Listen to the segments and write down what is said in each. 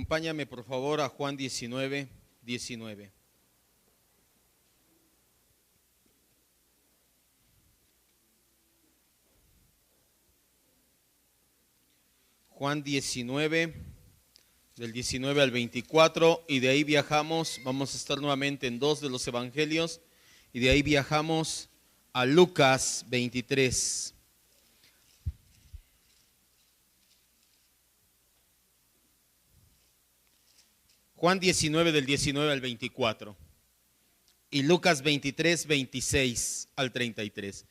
Acompáñame por favor a Juan 19, 19. Juan 19, del 19 al 24, y de ahí viajamos, vamos a estar nuevamente en dos de los evangelios, y de ahí viajamos a Lucas 23. Juan 19 del 19 al 24 y Lucas 23, 26 al 33.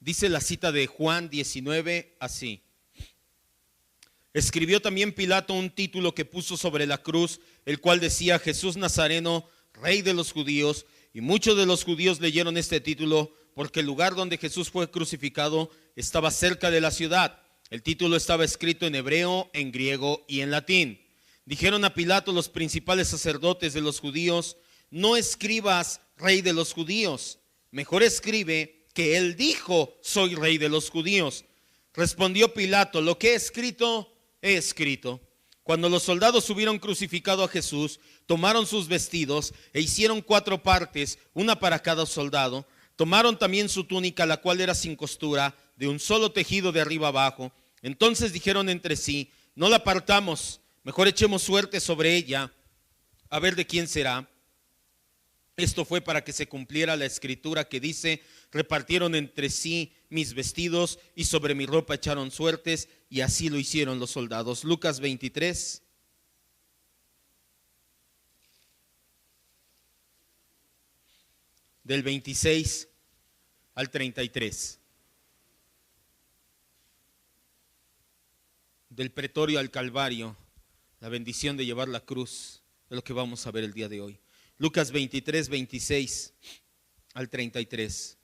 Dice la cita de Juan 19 así: escribió también Pilato un título que puso sobre la cruz, el cual decía: Jesús Nazareno, Rey de los Judíos. Y muchos de los judíos leyeron este título porque el lugar donde Jesús fue crucificado estaba cerca de la ciudad. El título estaba escrito en hebreo, en griego y en latín. Dijeron a Pilato los principales sacerdotes de los judíos: no escribas Rey de los Judíos, mejor escribe que él dijo: soy Rey de los Judíos. Respondió Pilato: lo que he escrito, he escrito. Cuando los soldados hubieron crucificado a Jesús, tomaron sus vestidos e hicieron 4 partes, una para cada soldado. Tomaron también su túnica, la cual era sin costura, de un solo tejido de arriba abajo. Entonces dijeron entre sí: no la partamos, mejor echemos suerte sobre ella, a ver de quién será. Esto fue para que se cumpliera la escritura que dice: repartieron entre sí mis vestidos y sobre mi ropa echaron suertes, y así lo hicieron los soldados. Lucas 23. Del 26 al 33. Del pretorio al Calvario, la bendición de llevar la cruz, es lo que vamos a ver el día de hoy. Lucas 23, 26 al 33.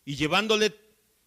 Y llevándole,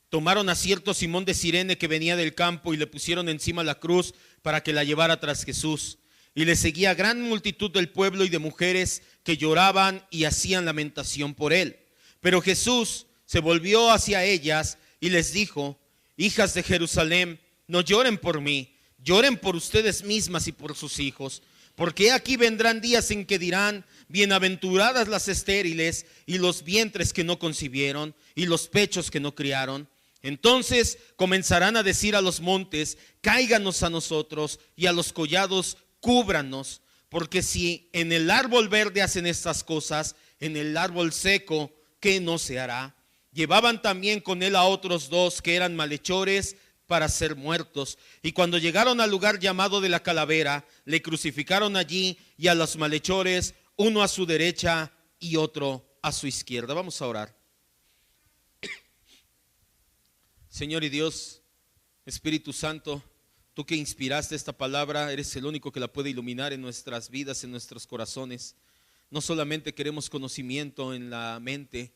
tomaron a cierto Simón de Cirene que venía del campo y le pusieron encima la cruz para que la llevara tras Jesús. Y le seguía gran multitud del pueblo y de mujeres que lloraban y hacían lamentación por él. Pero Jesús se volvió hacia ellas y les dijo: hijas de Jerusalén, no lloren por mí, lloren por ustedes mismas y por sus hijos. Porque aquí vendrán días en que dirán: bienaventuradas las estériles y los vientres que no concibieron y los pechos que no criaron. Entonces comenzarán a decir a los montes: cáiganos a nosotros, y a los collados: cúbranos. Porque si en el árbol verde hacen estas cosas, en el árbol seco, ¿qué no se hará? Llevaban también con él a otros 2 que eran malhechores para ser muertos. Y cuando llegaron al lugar llamado de la Calavera, le crucificaron allí, y a los malhechores, uno a su derecha y otro a su izquierda. Vamos a orar. Señor y Dios, Espíritu Santo, tú que inspiraste esta palabra, eres el único que la puede iluminar en nuestras vidas, en nuestros corazones. No solamente queremos conocimiento en la mente,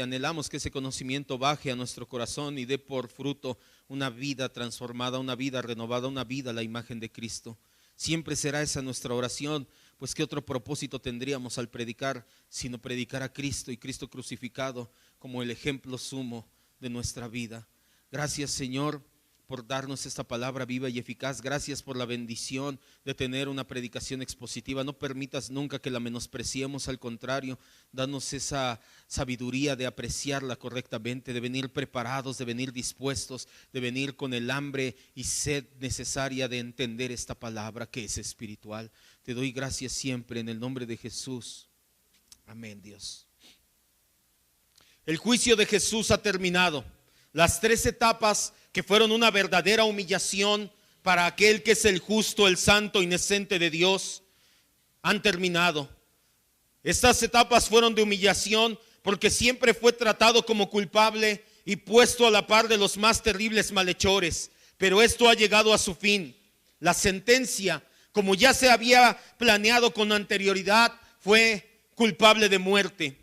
anhelamos que ese conocimiento baje a nuestro corazón y dé por fruto una vida transformada, una vida renovada, una vida a la imagen de Cristo. Siempre será esa nuestra oración, pues ¿qué otro propósito tendríamos al predicar sino predicar a Cristo y Cristo crucificado como el ejemplo sumo de nuestra vida? Gracias, Señor, por darnos esta palabra viva y eficaz. Gracias por la bendición de tener una predicación expositiva. No permitas nunca que la menospreciemos, al contrario, danos esa sabiduría de apreciarla correctamente, de venir preparados, de venir dispuestos, de venir con el hambre y sed necesaria de entender esta palabra que es espiritual. Te doy gracias siempre en el nombre de Jesús. Amén, Dios. El juicio de Jesús ha terminado. Las 3 etapas que fueron una verdadera humillación para aquel que es el justo, el santo, inocente de Dios, han terminado. Estas etapas fueron de humillación porque siempre fue tratado como culpable y puesto a la par de los más terribles malhechores. Pero esto ha llegado a su fin. La sentencia, como ya se había planeado con anterioridad, fue culpable de muerte.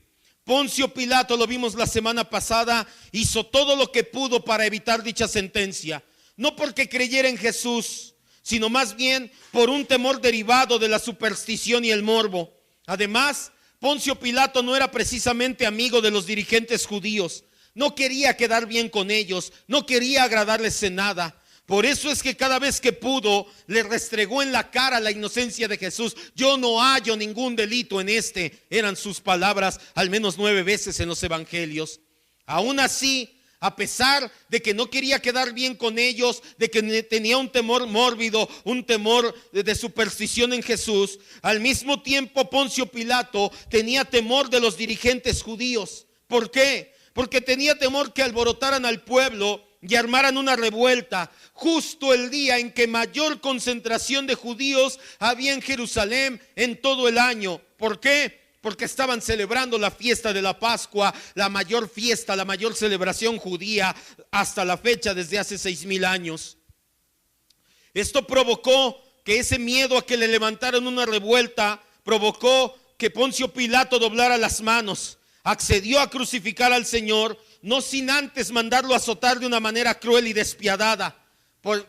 Poncio Pilato, lo vimos la semana pasada, hizo todo lo que pudo para evitar dicha sentencia. No porque creyera en Jesús, sino más bien por un temor derivado de la superstición y el morbo. Además, Poncio Pilato no era precisamente amigo de los dirigentes judíos. No quería quedar bien con ellos, no quería agradarles en nada. Por eso es que cada vez que pudo, le restregó en la cara la inocencia de Jesús. Yo no hallo ningún delito en este. Eran sus palabras al menos 9 veces en los evangelios. Aún así, a pesar de que no quería quedar bien con ellos, de que tenía un temor mórbido, un temor de superstición en Jesús, al mismo tiempo Poncio Pilato tenía temor de los dirigentes judíos. ¿Por qué? Porque tenía temor que alborotaran al pueblo y armaran una revuelta justo el día en que mayor concentración de judíos había en Jerusalén en todo el año. ¿Por qué? Porque estaban celebrando la fiesta de la Pascua, la mayor fiesta, la mayor celebración judía hasta la fecha desde hace 6,000 años. Esto provocó que ese miedo a que le levantaran una revuelta provocó que Poncio Pilato doblara las manos, accedió a crucificar al Señor, no sin antes mandarlo azotar de una manera cruel y despiadada.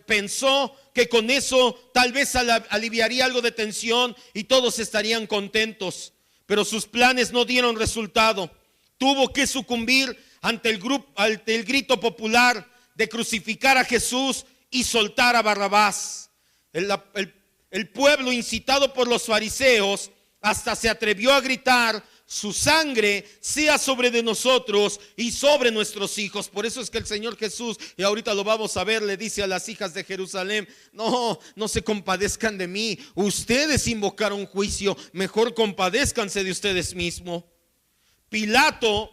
Pensó que con eso tal vez aliviaría algo de tensión y todos estarían contentos. Pero sus planes no dieron resultado. Tuvo que sucumbir ante el grito popular de crucificar a Jesús y soltar a Barrabás. El pueblo, incitado por los fariseos, hasta se atrevió a gritar: su sangre sea sobre de nosotros y sobre nuestros hijos. Por eso es que el Señor Jesús, y ahorita lo vamos a ver, le dice a las hijas de Jerusalén: no se compadezcan de mí. Ustedes invocaron juicio, mejor compadézcanse de ustedes mismos. Pilato,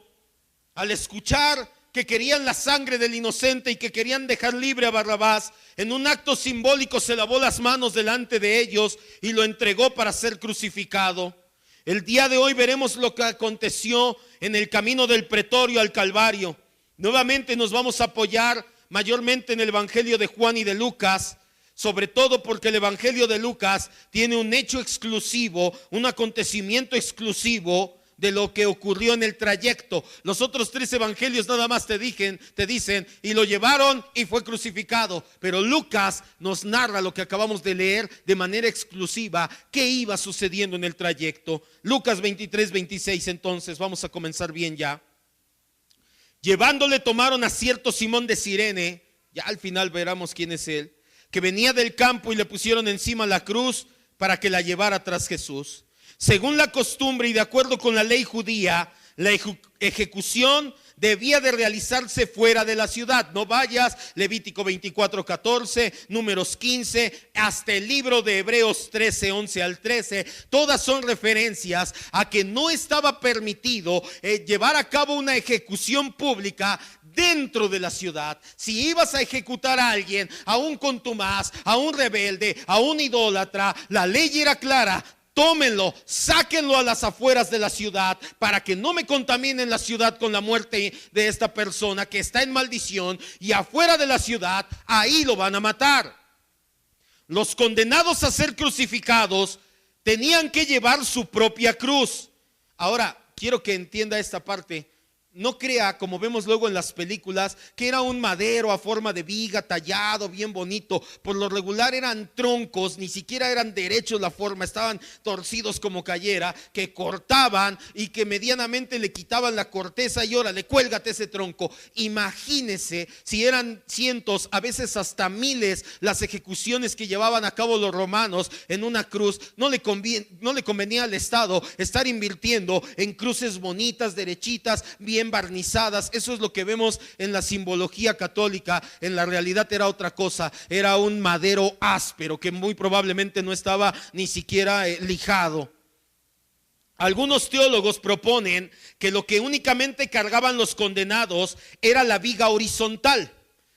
al escuchar que querían la sangre del inocente y que querían dejar libre a Barrabás, en un acto simbólico se lavó las manos delante de ellos y lo entregó para ser crucificado. El día de hoy veremos lo que aconteció en el camino del Pretorio al Calvario. Nuevamente nos vamos a apoyar mayormente en el Evangelio de Juan y de Lucas, sobre todo porque el Evangelio de Lucas tiene un hecho exclusivo, un acontecimiento exclusivo de lo que ocurrió en el trayecto. Los otros 3 evangelios nada más te dicen y lo llevaron y fue crucificado, pero Lucas nos narra lo que acabamos de leer de manera exclusiva, qué iba sucediendo en el trayecto. Lucas 23-26, entonces vamos a comenzar bien ya. Llevándole tomaron a cierto Simón de Cirene, ya al final veremos quién es él, que venía del campo, y le pusieron encima la cruz para que la llevara tras Jesús. Según la costumbre y de acuerdo con la ley judía, la ejecución debía de realizarse fuera de la ciudad. No vayas, Levítico 24:14, Números 15, hasta el libro de Hebreos 13:11 al 13. Todas son referencias a que no estaba permitido llevar a cabo una ejecución pública dentro de la ciudad. Si ibas a ejecutar a alguien, a un contumaz, a un rebelde, a un idólatra, la ley era clara: tómenlo, sáquenlo a las afueras de la ciudad para que no me contaminen la ciudad con la muerte de esta persona que está en maldición, y afuera de la ciudad, ahí lo van a matar. Los condenados a ser crucificados tenían que llevar su propia cruz. Ahora, quiero que entienda esta parte. No crea, como vemos luego en las películas, que era un madero a forma de viga tallado, bien bonito. Por lo regular eran troncos, ni siquiera eran derechos la forma, estaban torcidos como cayera, que cortaban y que medianamente le quitaban la corteza y órale, cuélgate ese tronco. Imagínese si eran cientos, a veces hasta miles, las ejecuciones que llevaban a cabo los romanos en una cruz. No le convenía al Estado estar invirtiendo en cruces bonitas, derechitas, bien barnizadas. Eso es lo que vemos en la simbología católica. En la realidad era otra cosa, era un madero áspero que muy probablemente no estaba ni siquiera lijado. Algunos teólogos proponen que lo que únicamente cargaban los condenados era la viga horizontal,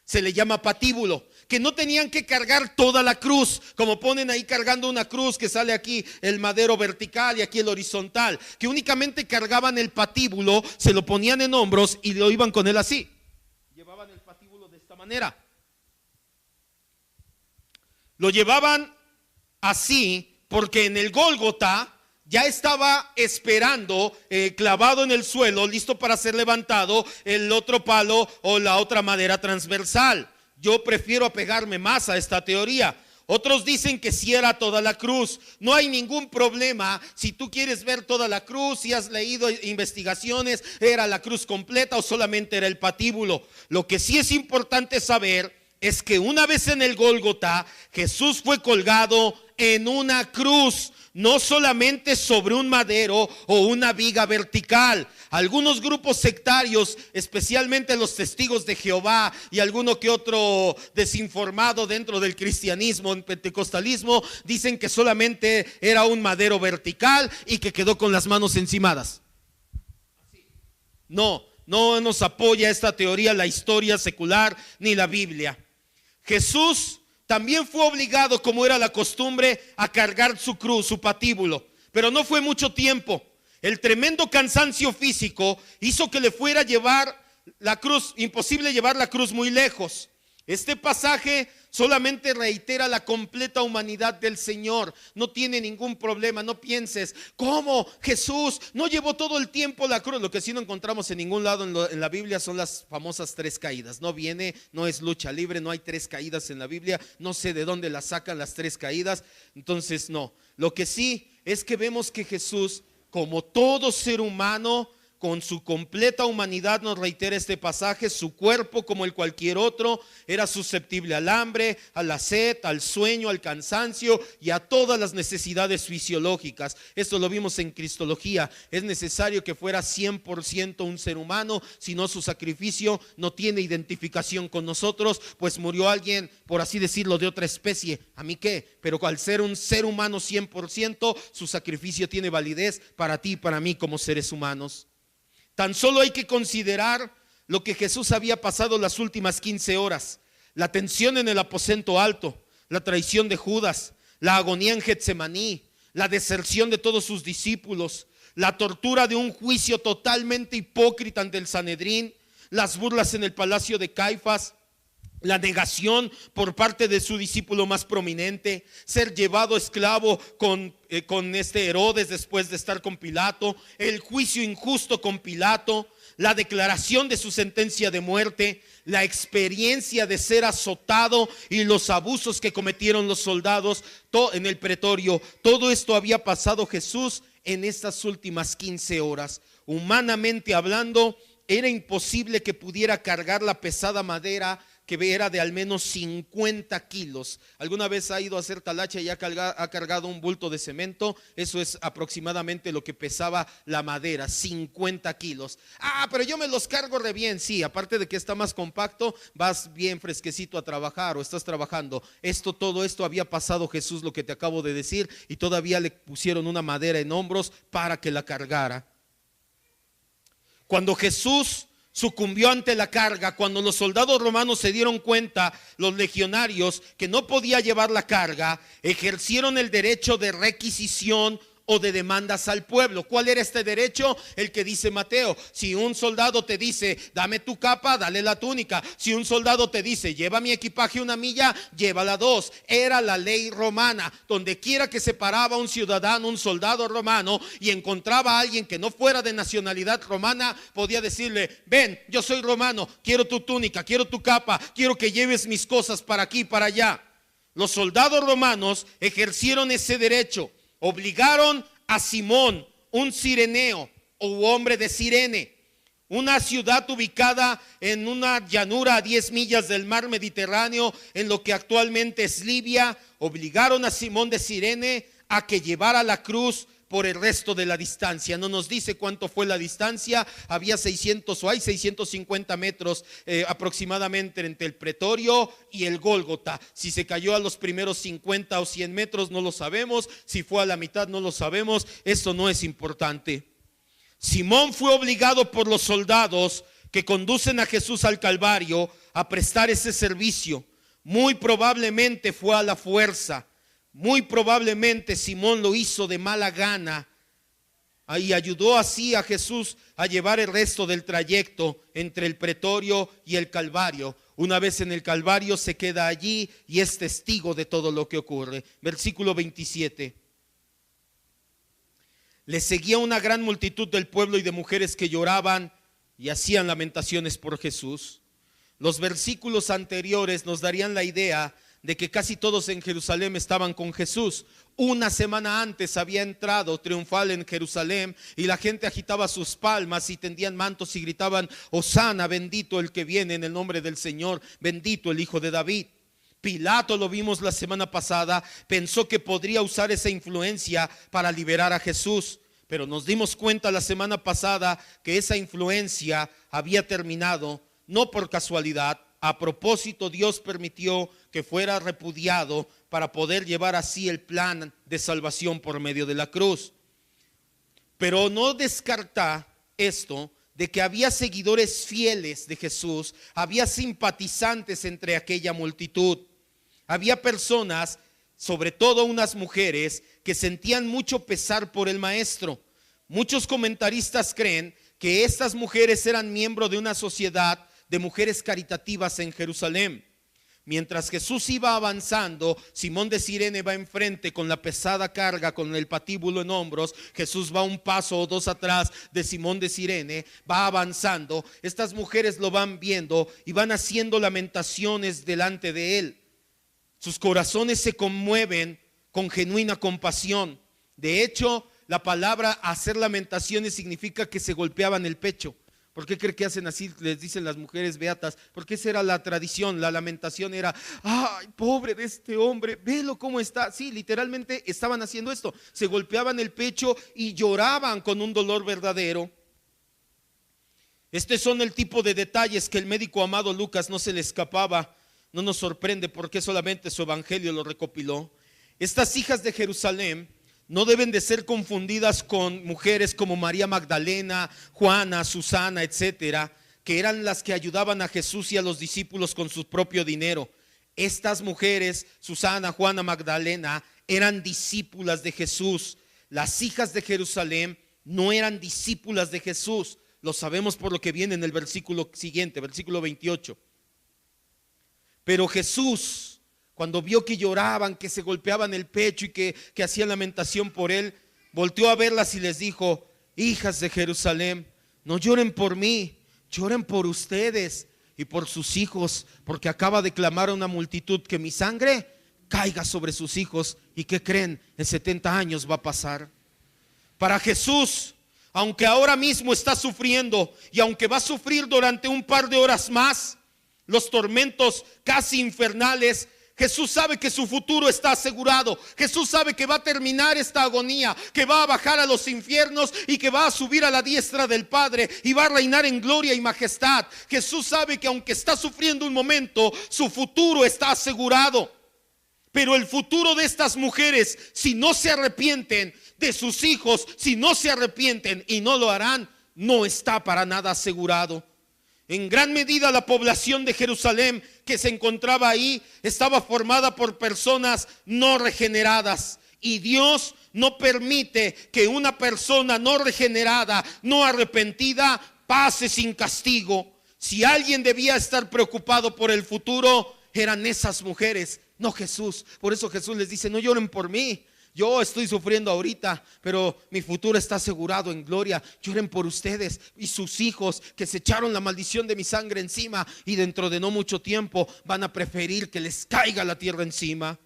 se le llama patíbulo, que no tenían que cargar toda la cruz, como ponen ahí cargando una cruz que sale aquí el madero vertical y aquí el horizontal, que únicamente cargaban el patíbulo, se lo ponían en hombros y lo iban con él así. Llevaban el patíbulo de esta manera. Lo llevaban así porque en el Gólgota ya estaba esperando, clavado en el suelo, listo para ser levantado, el otro palo o la otra madera transversal. Yo prefiero apegarme más a esta teoría. Otros dicen que si era toda la cruz. No hay ningún problema si tú quieres ver toda la cruz, si has leído investigaciones, era la cruz completa o solamente era el patíbulo. Lo que sí es importante saber es que una vez en el Gólgota, Jesús fue colgado en una cruz, no solamente sobre un madero o una viga vertical. Algunos grupos sectarios, especialmente los testigos de Jehová y alguno que otro desinformado dentro del cristianismo, en pentecostalismo, dicen que solamente era un madero vertical y que quedó con las manos encimadas. No nos apoya esta teoría la historia secular ni la Biblia. Jesús también fue obligado, como era la costumbre, a cargar su cruz, su patíbulo, pero no fue mucho tiempo. El tremendo cansancio físico hizo que le fuera a llevar la cruz, imposible llevar la cruz muy lejos. Este pasaje solamente reitera la completa humanidad del Señor. No tiene ningún problema. No pienses, ¿cómo Jesús no llevó todo el tiempo la cruz? Lo que sí no encontramos en ningún lado en la Biblia son las famosas 3 caídas. No es lucha libre, no hay 3 caídas en la Biblia. No sé de dónde las sacan las 3 caídas. Entonces no. Lo que sí es que vemos que Jesús, como todo ser humano, con su completa humanidad, nos reitera este pasaje, su cuerpo, como el cualquier otro, era susceptible al hambre, a la sed, al sueño, al cansancio y a todas las necesidades fisiológicas. Esto lo vimos en Cristología. Es necesario que fuera 100% un ser humano, si no su sacrificio no tiene identificación con nosotros, pues murió alguien, por así decirlo, de otra especie. ¿A mí qué? Pero al ser un ser humano 100%, su sacrificio tiene validez para ti y para mí como seres humanos. Tan solo hay que considerar lo que Jesús había pasado las últimas 15 horas. La tensión en el aposento alto, la traición de Judas, la agonía en Getsemaní, la deserción de todos sus discípulos, la tortura de un juicio totalmente hipócrita ante el Sanedrín, las burlas en el palacio de Caifás, la negación por parte de su discípulo más prominente, ser llevado esclavo con Herodes después de estar con Pilato, el juicio injusto con Pilato, la declaración de su sentencia de muerte, la experiencia de ser azotado y los abusos que cometieron los soldados en el pretorio. Todo esto había pasado Jesús en estas últimas 15 horas. Humanamente hablando, era imposible que pudiera cargar la pesada madera que era de al menos 50 kilos. ¿Alguna vez ha ido a hacer talacha y ha cargado un bulto de cemento? Eso es aproximadamente lo que pesaba la madera, 50 kilos. Pero yo me los cargo re bien. Sí, aparte de que está más compacto, vas bien fresquecito a trabajar o estás trabajando. Todo esto había pasado Jesús, lo que te acabo de decir, y todavía le pusieron una madera en hombros para que la cargara. Cuando Jesús sucumbió ante la carga, cuando los soldados romanos se dieron cuenta, los legionarios, que no podía llevar la carga, ejercieron el derecho de requisición o de demandas al pueblo. ¿Cuál era este derecho? El que dice Mateo. Si un soldado te dice, dame tu capa, dale la túnica. Si un soldado te dice, lleva mi equipaje 1 milla, llévala 2. Era la ley romana. Donde quiera que se paraba un ciudadano, un soldado romano, y encontraba a alguien que no fuera de nacionalidad romana, podía decirle, ven, yo soy romano, quiero tu túnica, quiero tu capa, quiero que lleves mis cosas para aquí, para allá. Los soldados romanos ejercieron ese derecho. Obligaron a Simón, un cireneo o hombre de Cirene, una ciudad ubicada en una llanura a 10 millas del mar Mediterráneo, en lo que actualmente es Libia. Obligaron a Simón de Cirene a que llevara la cruz por el resto de la distancia. No nos dice cuánto fue la distancia. Había 600 o hay 650 metros aproximadamente entre el pretorio y el Gólgota. Si se cayó a los primeros 50 o 100 metros no lo sabemos. Si fue a la mitad no lo sabemos. Esto no es importante. Simón fue obligado por los soldados que conducen a Jesús al Calvario a prestar ese servicio. Muy probablemente fue a la fuerza. Muy probablemente Simón lo hizo de mala gana y ayudó así a Jesús a llevar el resto del trayecto entre el pretorio y el Calvario. Una vez en el Calvario se queda allí y es testigo de todo lo que ocurre. Versículo 27. Le seguía una gran multitud del pueblo y de mujeres que lloraban y hacían lamentaciones por Jesús. Los versículos anteriores nos darían la idea de que casi todos en Jerusalén estaban con Jesús. Una semana antes había entrado triunfal en Jerusalén y la gente agitaba sus palmas y tendían mantos y gritaban: Hosana, bendito el que viene en el nombre del Señor, bendito el Hijo de David. Pilato, lo vimos la semana pasada, pensó que podría usar esa influencia para liberar a Jesús, pero nos dimos cuenta la semana pasada que esa influencia había terminado, no por casualidad. A propósito, Dios permitió que fuera repudiado para poder llevar así el plan de salvación por medio de la cruz. Pero no descarta esto, de que había seguidores fieles de Jesús, había simpatizantes entre aquella multitud. Había personas, sobre todo unas mujeres, que sentían mucho pesar por el maestro. Muchos comentaristas creen que estas mujeres eran miembros de una sociedad de mujeres caritativas en Jerusalén. Mientras Jesús iba avanzando, Simón de Cirene va enfrente con la pesada carga, con el patíbulo en hombros. Jesús va un paso o dos atrás de Simón de Cirene, va avanzando. Estas mujeres lo van viendo y van haciendo lamentaciones delante de él. Sus corazones se conmueven con genuina compasión. De hecho, la palabra hacer lamentaciones significa que se golpeaban el pecho. ¿Por qué cree que hacen así? Les dicen las mujeres beatas, porque esa era la tradición. La lamentación era: ay, pobre de este hombre, velo cómo está. Sí, literalmente estaban haciendo esto, se golpeaban el pecho y lloraban con un dolor verdadero. Estos son el tipo de detalles que el médico amado Lucas no se le escapaba. No nos sorprende porque solamente su evangelio lo recopiló. Estas hijas de Jerusalén no deben de ser confundidas con mujeres como María Magdalena, Juana, Susana, etcétera, que eran las que ayudaban a Jesús y a los discípulos con su propio dinero. Estas mujeres, Susana, Juana, Magdalena, eran discípulas de Jesús. Las hijas de Jerusalén no eran discípulas de Jesús. Lo sabemos por lo que viene en el versículo siguiente, versículo 28. Pero Jesús, cuando vio que lloraban, que se golpeaban el pecho y que hacían lamentación por él, volteó a verlas y les dijo: hijas de Jerusalén, no lloren por mí, lloren por ustedes y por sus hijos, porque acaba de clamar a una multitud que mi sangre caiga sobre sus hijos. ¿Y qué creen? En 70 años va a pasar. Para Jesús, aunque ahora mismo está sufriendo y aunque va a sufrir durante un par de horas más los tormentos casi infernales, Jesús sabe que su futuro está asegurado. Jesús sabe que va a terminar esta agonía, que va a bajar a los infiernos y que va a subir a la diestra del Padre y va a reinar en gloria y majestad. Jesús sabe que aunque está sufriendo un momento, su futuro está asegurado. Pero el futuro de estas mujeres, si no se arrepienten, de sus hijos, si no se arrepienten, y no lo harán, no está para nada asegurado. En gran medida la población de Jerusalén que se encontraba ahí estaba formada por personas no regeneradas. Y Dios no permite que una persona no regenerada, no arrepentida, pase sin castigo. Si alguien debía estar preocupado por el futuro, eran esas mujeres, no Jesús. Por eso Jesús les dice: no lloren por mí. Yo estoy sufriendo ahorita, pero mi futuro está asegurado en gloria. Lloren por ustedes y sus hijos que se echaron la maldición de mi sangre encima y dentro de no mucho tiempo van a preferir que les caiga la tierra encima.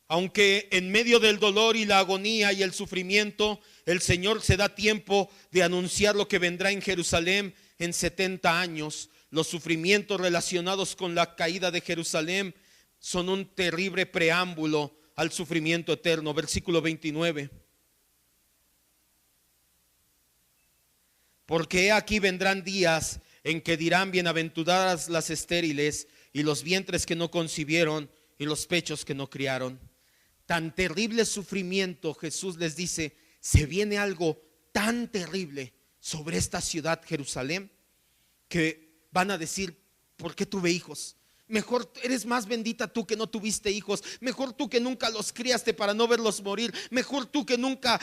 Aunque en medio del dolor y la agonía y el sufrimiento, el Señor se da tiempo de anunciar lo que vendrá en Jerusalén en 70 años. Los sufrimientos relacionados con la caída de Jerusalén son un terrible preámbulo al sufrimiento eterno. Versículo 29. Porque aquí vendrán días en que dirán: bienaventuradas las estériles y los vientres que no concibieron y los pechos que no criaron. Tan terrible sufrimiento, Jesús les dice, se viene algo tan terrible sobre esta ciudad Jerusalén, que van a decir: ¿por qué tuve hijos? Mejor eres más bendita tú que no tuviste hijos. Mejor tú que nunca los criaste para no verlos morir. Mejor tú que nunca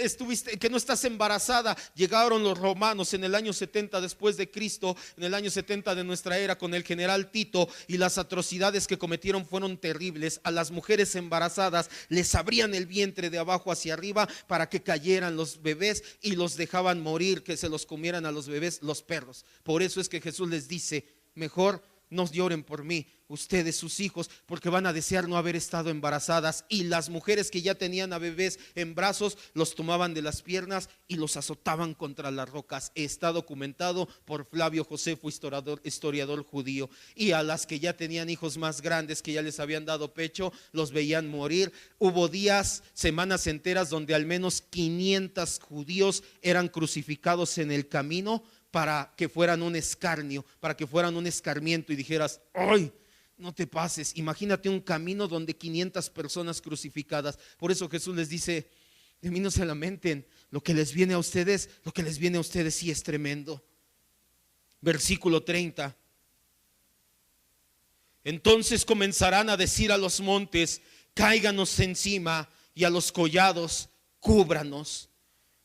estuviste, que no estás embarazada. Llegaron los romanos en el año 70 después de Cristo, en el año 70 de nuestra era, con el general Tito, y las atrocidades que cometieron fueron terribles. A las mujeres embarazadas les abrían el vientre de abajo hacia arriba para que cayeran los bebés y los dejaban morir, que se los comieran a los bebés los perros. Por eso es que Jesús les dice: mejor no lloren por mí, ustedes, sus hijos, porque van a desear no haber estado embarazadas. Y las mujeres que ya tenían a bebés en brazos, los tomaban de las piernas y los azotaban contra las rocas. Está documentado por Flavio Josefo, historiador judío. Y a las que ya tenían hijos más grandes, que ya les habían dado pecho, los veían morir. Hubo días, semanas enteras, donde al menos 500 judíos eran crucificados en el camino, para que fueran un escarnio, para que fueran un escarmiento, y dijeras: ¡ay! No te pases. Imagínate un camino donde 500 personas crucificadas. Por eso Jesús les dice: de mí no se lamenten, lo que les viene a ustedes sí es tremendo. Versículo 30. Entonces comenzarán a decir a los montes: cáiganos encima, y a los collados: cúbranos.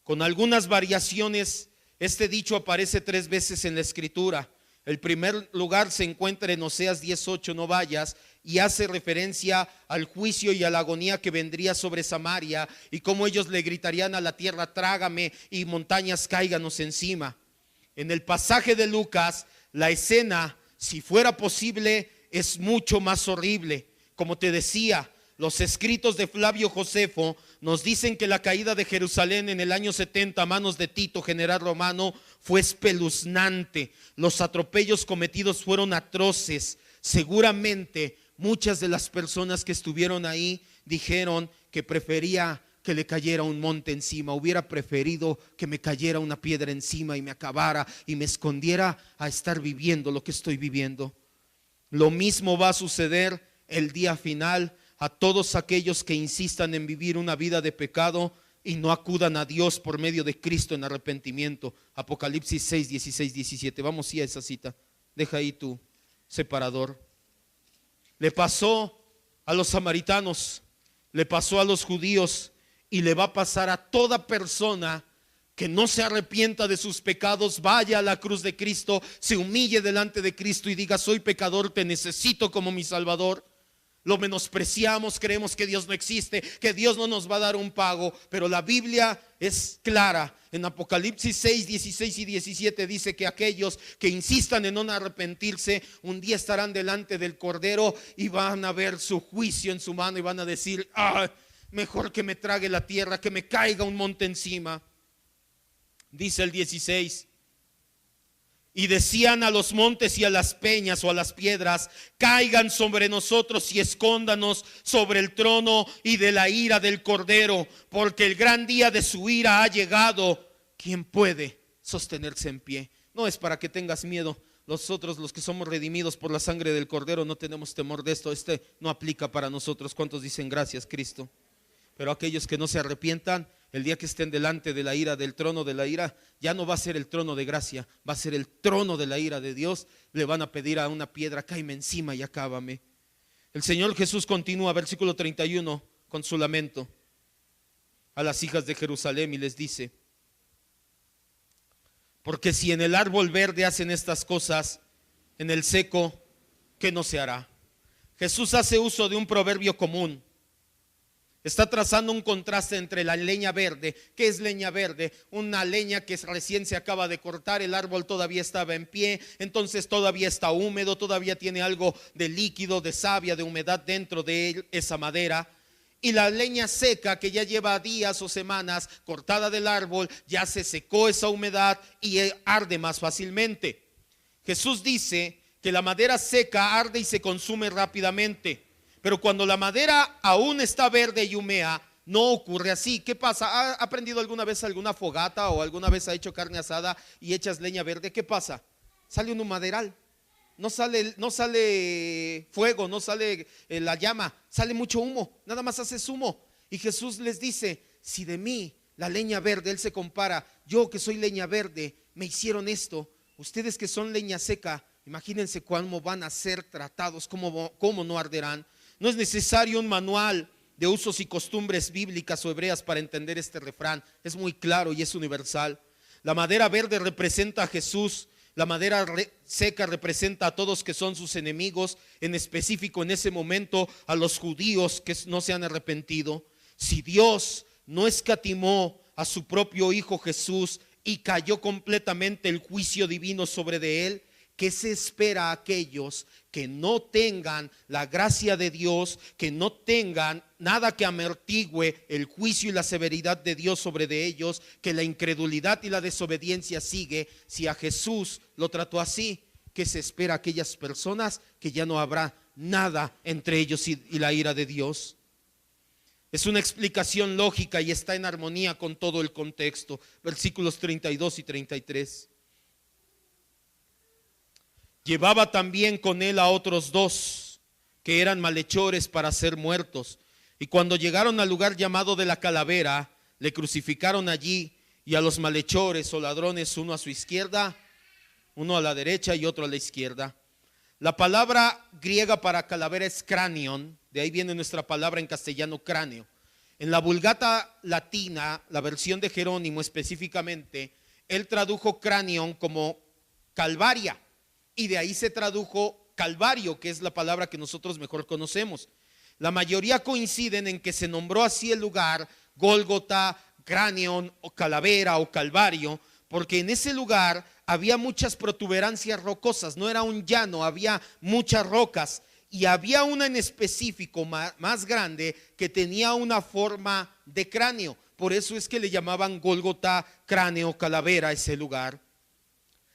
Con algunas variaciones, este dicho aparece 3 veces en la Escritura. El primer lugar se encuentra en Oseas 10:8, no vayas, y hace referencia al juicio y a la agonía que vendría sobre Samaria, y cómo ellos le gritarían a la tierra: trágame, y montañas, cáiganos encima. En el pasaje de Lucas, la escena, si fuera posible, es mucho más horrible. Como te decía, los escritos de Flavio Josefo nos dicen que la caída de Jerusalén en el año 70 a manos de Tito, general romano, fue espeluznante. Los atropellos cometidos fueron atroces. Seguramente muchas de las personas que estuvieron ahí dijeron que prefería que le cayera un monte encima, hubiera preferido que me cayera una piedra encima y me acabara y me escondiera, a estar viviendo lo que estoy viviendo. Lo mismo va a suceder el día final a todos aquellos que insistan en vivir una vida de pecado y no acudan a Dios por medio de Cristo en arrepentimiento. Apocalipsis 6, 16, 17. Vamos a esa cita. Deja ahí tu separador. Le pasó a los samaritanos, le pasó a los judíos, y le va a pasar a toda persona que no se arrepienta de sus pecados, vaya a la cruz de Cristo, se humille delante de Cristo y diga: soy pecador, te necesito como mi Salvador. Lo menospreciamos, creemos que Dios no existe, que Dios no nos va a dar un pago, pero la Biblia es clara. En Apocalipsis 6, 16 y 17 dice que aquellos que insistan en no arrepentirse, un día estarán delante del Cordero y van a ver su juicio en su mano y van a decir: mejor que me trague la tierra, que me caiga un monte encima. Dice el 16: y decían a los montes y a las peñas o a las piedras: caigan sobre nosotros y escóndanos sobre el trono y de la ira del Cordero, porque el gran día de su ira ha llegado. ¿Quién puede sostenerse en pie? No es para que tengas miedo. Nosotros, los que somos redimidos por la sangre del Cordero, no tenemos temor de esto. Este no aplica para nosotros. ¿Cuántos dicen gracias, Cristo? Pero aquellos que no se arrepientan, el día que estén delante de la ira, del trono de la ira, ya no va a ser el trono de gracia, va a ser el trono de la ira de Dios. Le van a pedir a una piedra: cáeme encima y acábame. El Señor Jesús continúa, versículo 31, con su lamento a las hijas de Jerusalén, y les dice: porque si en el árbol verde hacen estas cosas, en el seco, ¿qué no se hará? Jesús hace uso de un proverbio común. Está trazando un contraste entre la leña verde. ¿Qué es leña verde? Una leña que recién se acaba de cortar, el árbol todavía estaba en pie, entonces todavía está húmedo, todavía tiene algo de líquido, de savia, de humedad dentro de esa madera. Y la leña seca, que ya lleva días o semanas cortada del árbol, ya se secó esa humedad y arde más fácilmente. Jesús dice que la madera seca arde y se consume rápidamente. Pero cuando la madera aún está verde y humea, no ocurre así. ¿Qué pasa? ¿Ha aprendido alguna vez alguna fogata o alguna vez ha hecho carne asada y echas leña verde? ¿Qué pasa? Sale un humaderal. No sale fuego, no sale la llama, sale mucho humo, nada más hace humo. Y Jesús les dice: si de mí, la leña verde, Él se compara, yo que soy leña verde, me hicieron esto, ustedes que son leña seca, imagínense cómo van a ser tratados, cómo no arderán. No es necesario un manual de usos y costumbres bíblicas o hebreas para entender este refrán. Es muy claro y es universal. La madera verde representa a Jesús. La madera seca representa a todos que son sus enemigos, en específico en ese momento a los judíos que no se han arrepentido. Si Dios no escatimó a su propio Hijo Jesús y cayó completamente el juicio divino sobre de él, ¿qué se espera a aquellos que no tengan la gracia de Dios, que no tengan nada que amortigue el juicio y la severidad de Dios sobre de ellos, que la incredulidad y la desobediencia sigue? Si a Jesús lo trató así, ¿qué se espera a aquellas personas? Que ya no habrá nada entre ellos y la ira de Dios. Es una explicación lógica y está en armonía con todo el contexto. Versículos 32 y 33. Llevaba también con él a otros dos que eran malhechores para ser muertos. Y cuando llegaron al lugar llamado de la Calavera, le crucificaron allí, y a los malhechores o ladrones, uno a su izquierda, uno a la derecha y otro a la izquierda. La palabra griega para calavera es cranion, de ahí viene nuestra palabra en castellano cráneo. En la Vulgata latina, la versión de Jerónimo específicamente, él tradujo cranion como calvaria, y de ahí se tradujo Calvario, que es la palabra que nosotros mejor conocemos. La mayoría coinciden en que se nombró así el lugar, Gólgota, Cranion o Calavera o Calvario, porque en ese lugar había muchas protuberancias rocosas, no era un llano, había muchas rocas, y había una en específico más grande que tenía una forma de cráneo. Por eso es que le llamaban Gólgota, Cráneo, Calavera a ese lugar.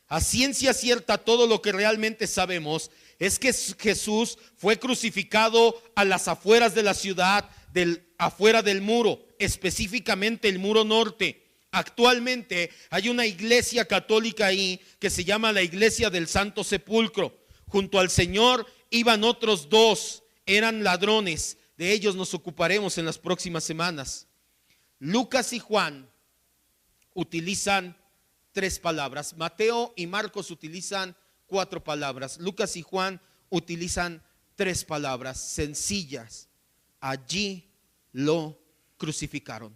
A ciencia cierta, todo lo que realmente sabemos es que Jesús fue crucificado a las afueras de la ciudad, afuera del muro, específicamente el muro norte. Actualmente hay una iglesia católica ahí que se llama la Iglesia del Santo Sepulcro. Junto al Señor iban otros dos, eran ladrones. De ellos nos ocuparemos en las próximas semanas. Lucas y Juan utilizan 3 palabras. Mateo y Marcos utilizan 4 palabras. Lucas y Juan utilizan 3 palabras sencillas. Allí lo crucificaron.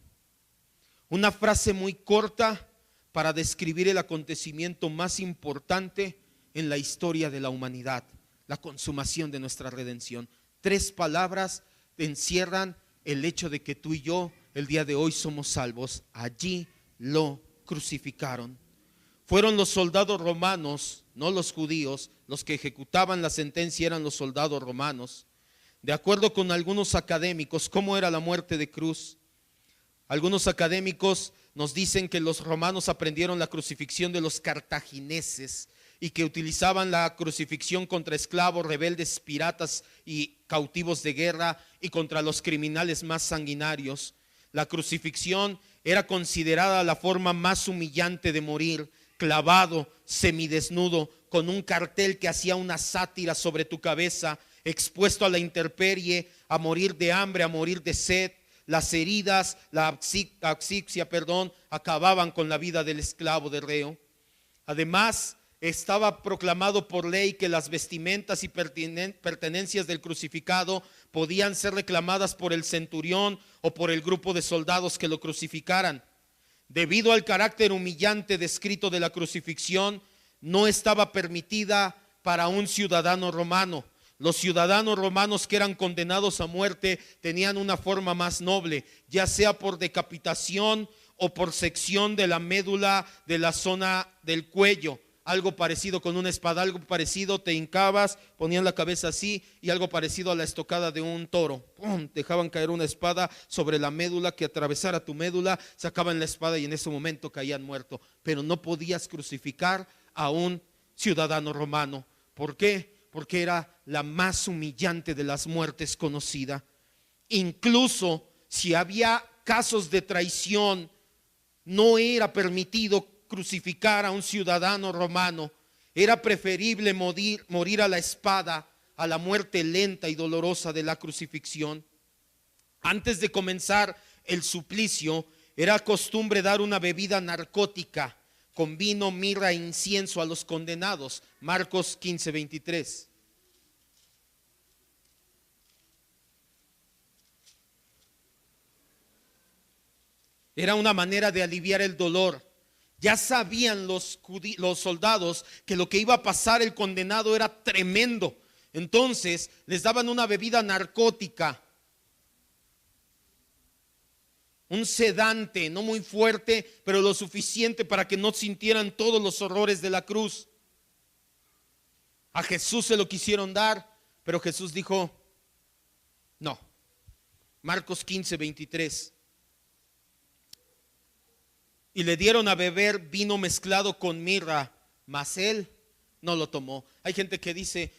Una frase muy corta para describir el acontecimiento más importante en la historia de la humanidad, la consumación de nuestra redención. 3 palabras encierran el hecho de que tú y yo el día de hoy somos salvos. Allí lo crucificaron. Fueron los soldados romanos, no los judíos, los que ejecutaban la sentencia eran los soldados romanos. De acuerdo con algunos académicos, ¿cómo era la muerte de cruz? Algunos académicos nos dicen que los romanos aprendieron la crucifixión de los cartagineses y que utilizaban la crucifixión contra esclavos, rebeldes, piratas y cautivos de guerra, y contra los criminales más sanguinarios. La crucifixión era considerada la forma más humillante de morir, clavado, semidesnudo, con un cartel que hacía una sátira sobre tu cabeza, expuesto a la intemperie, a morir de hambre, a morir de sed. Las heridas, la asfixia, acababan con la vida del esclavo de reo. Además, estaba proclamado por ley que las vestimentas y pertenencias del crucificado podían ser reclamadas por el centurión o por el grupo de soldados que lo crucificaran. Debido al carácter humillante descrito de la crucifixión, no estaba permitida para un ciudadano romano. Los ciudadanos romanos que eran condenados a muerte tenían una forma más noble, ya sea por decapitación o por sección de la médula de la zona del cuello. Algo parecido con una espada, algo parecido, te hincabas, ponían la cabeza así, y algo parecido a la estocada de un toro. ¡Pum! Dejaban caer una espada sobre la médula, que atravesara tu médula, sacaban la espada y en ese momento caían muertos. Pero no podías crucificar a un ciudadano romano. ¿Por qué? Porque era la más humillante de las muertes conocida. Incluso si había casos de traición, no era permitido crucificar a un ciudadano romano. Era preferible morir a la espada, a la muerte lenta y dolorosa de la crucifixión. Antes de comenzar el suplicio, era costumbre dar una bebida narcótica con vino, mirra e incienso a los condenados. Marcos 15:23. Era una manera de aliviar el dolor. Ya sabían los soldados que lo que iba a pasar el condenado era tremendo. Entonces les daban una bebida narcótica, un sedante, no muy fuerte, pero lo suficiente para que no sintieran todos los horrores de la cruz. A Jesús se lo quisieron dar, pero Jesús dijo, no. Marcos 15:23. Y le dieron a beber vino mezclado con mirra, mas él no lo tomó. Hay gente que dice,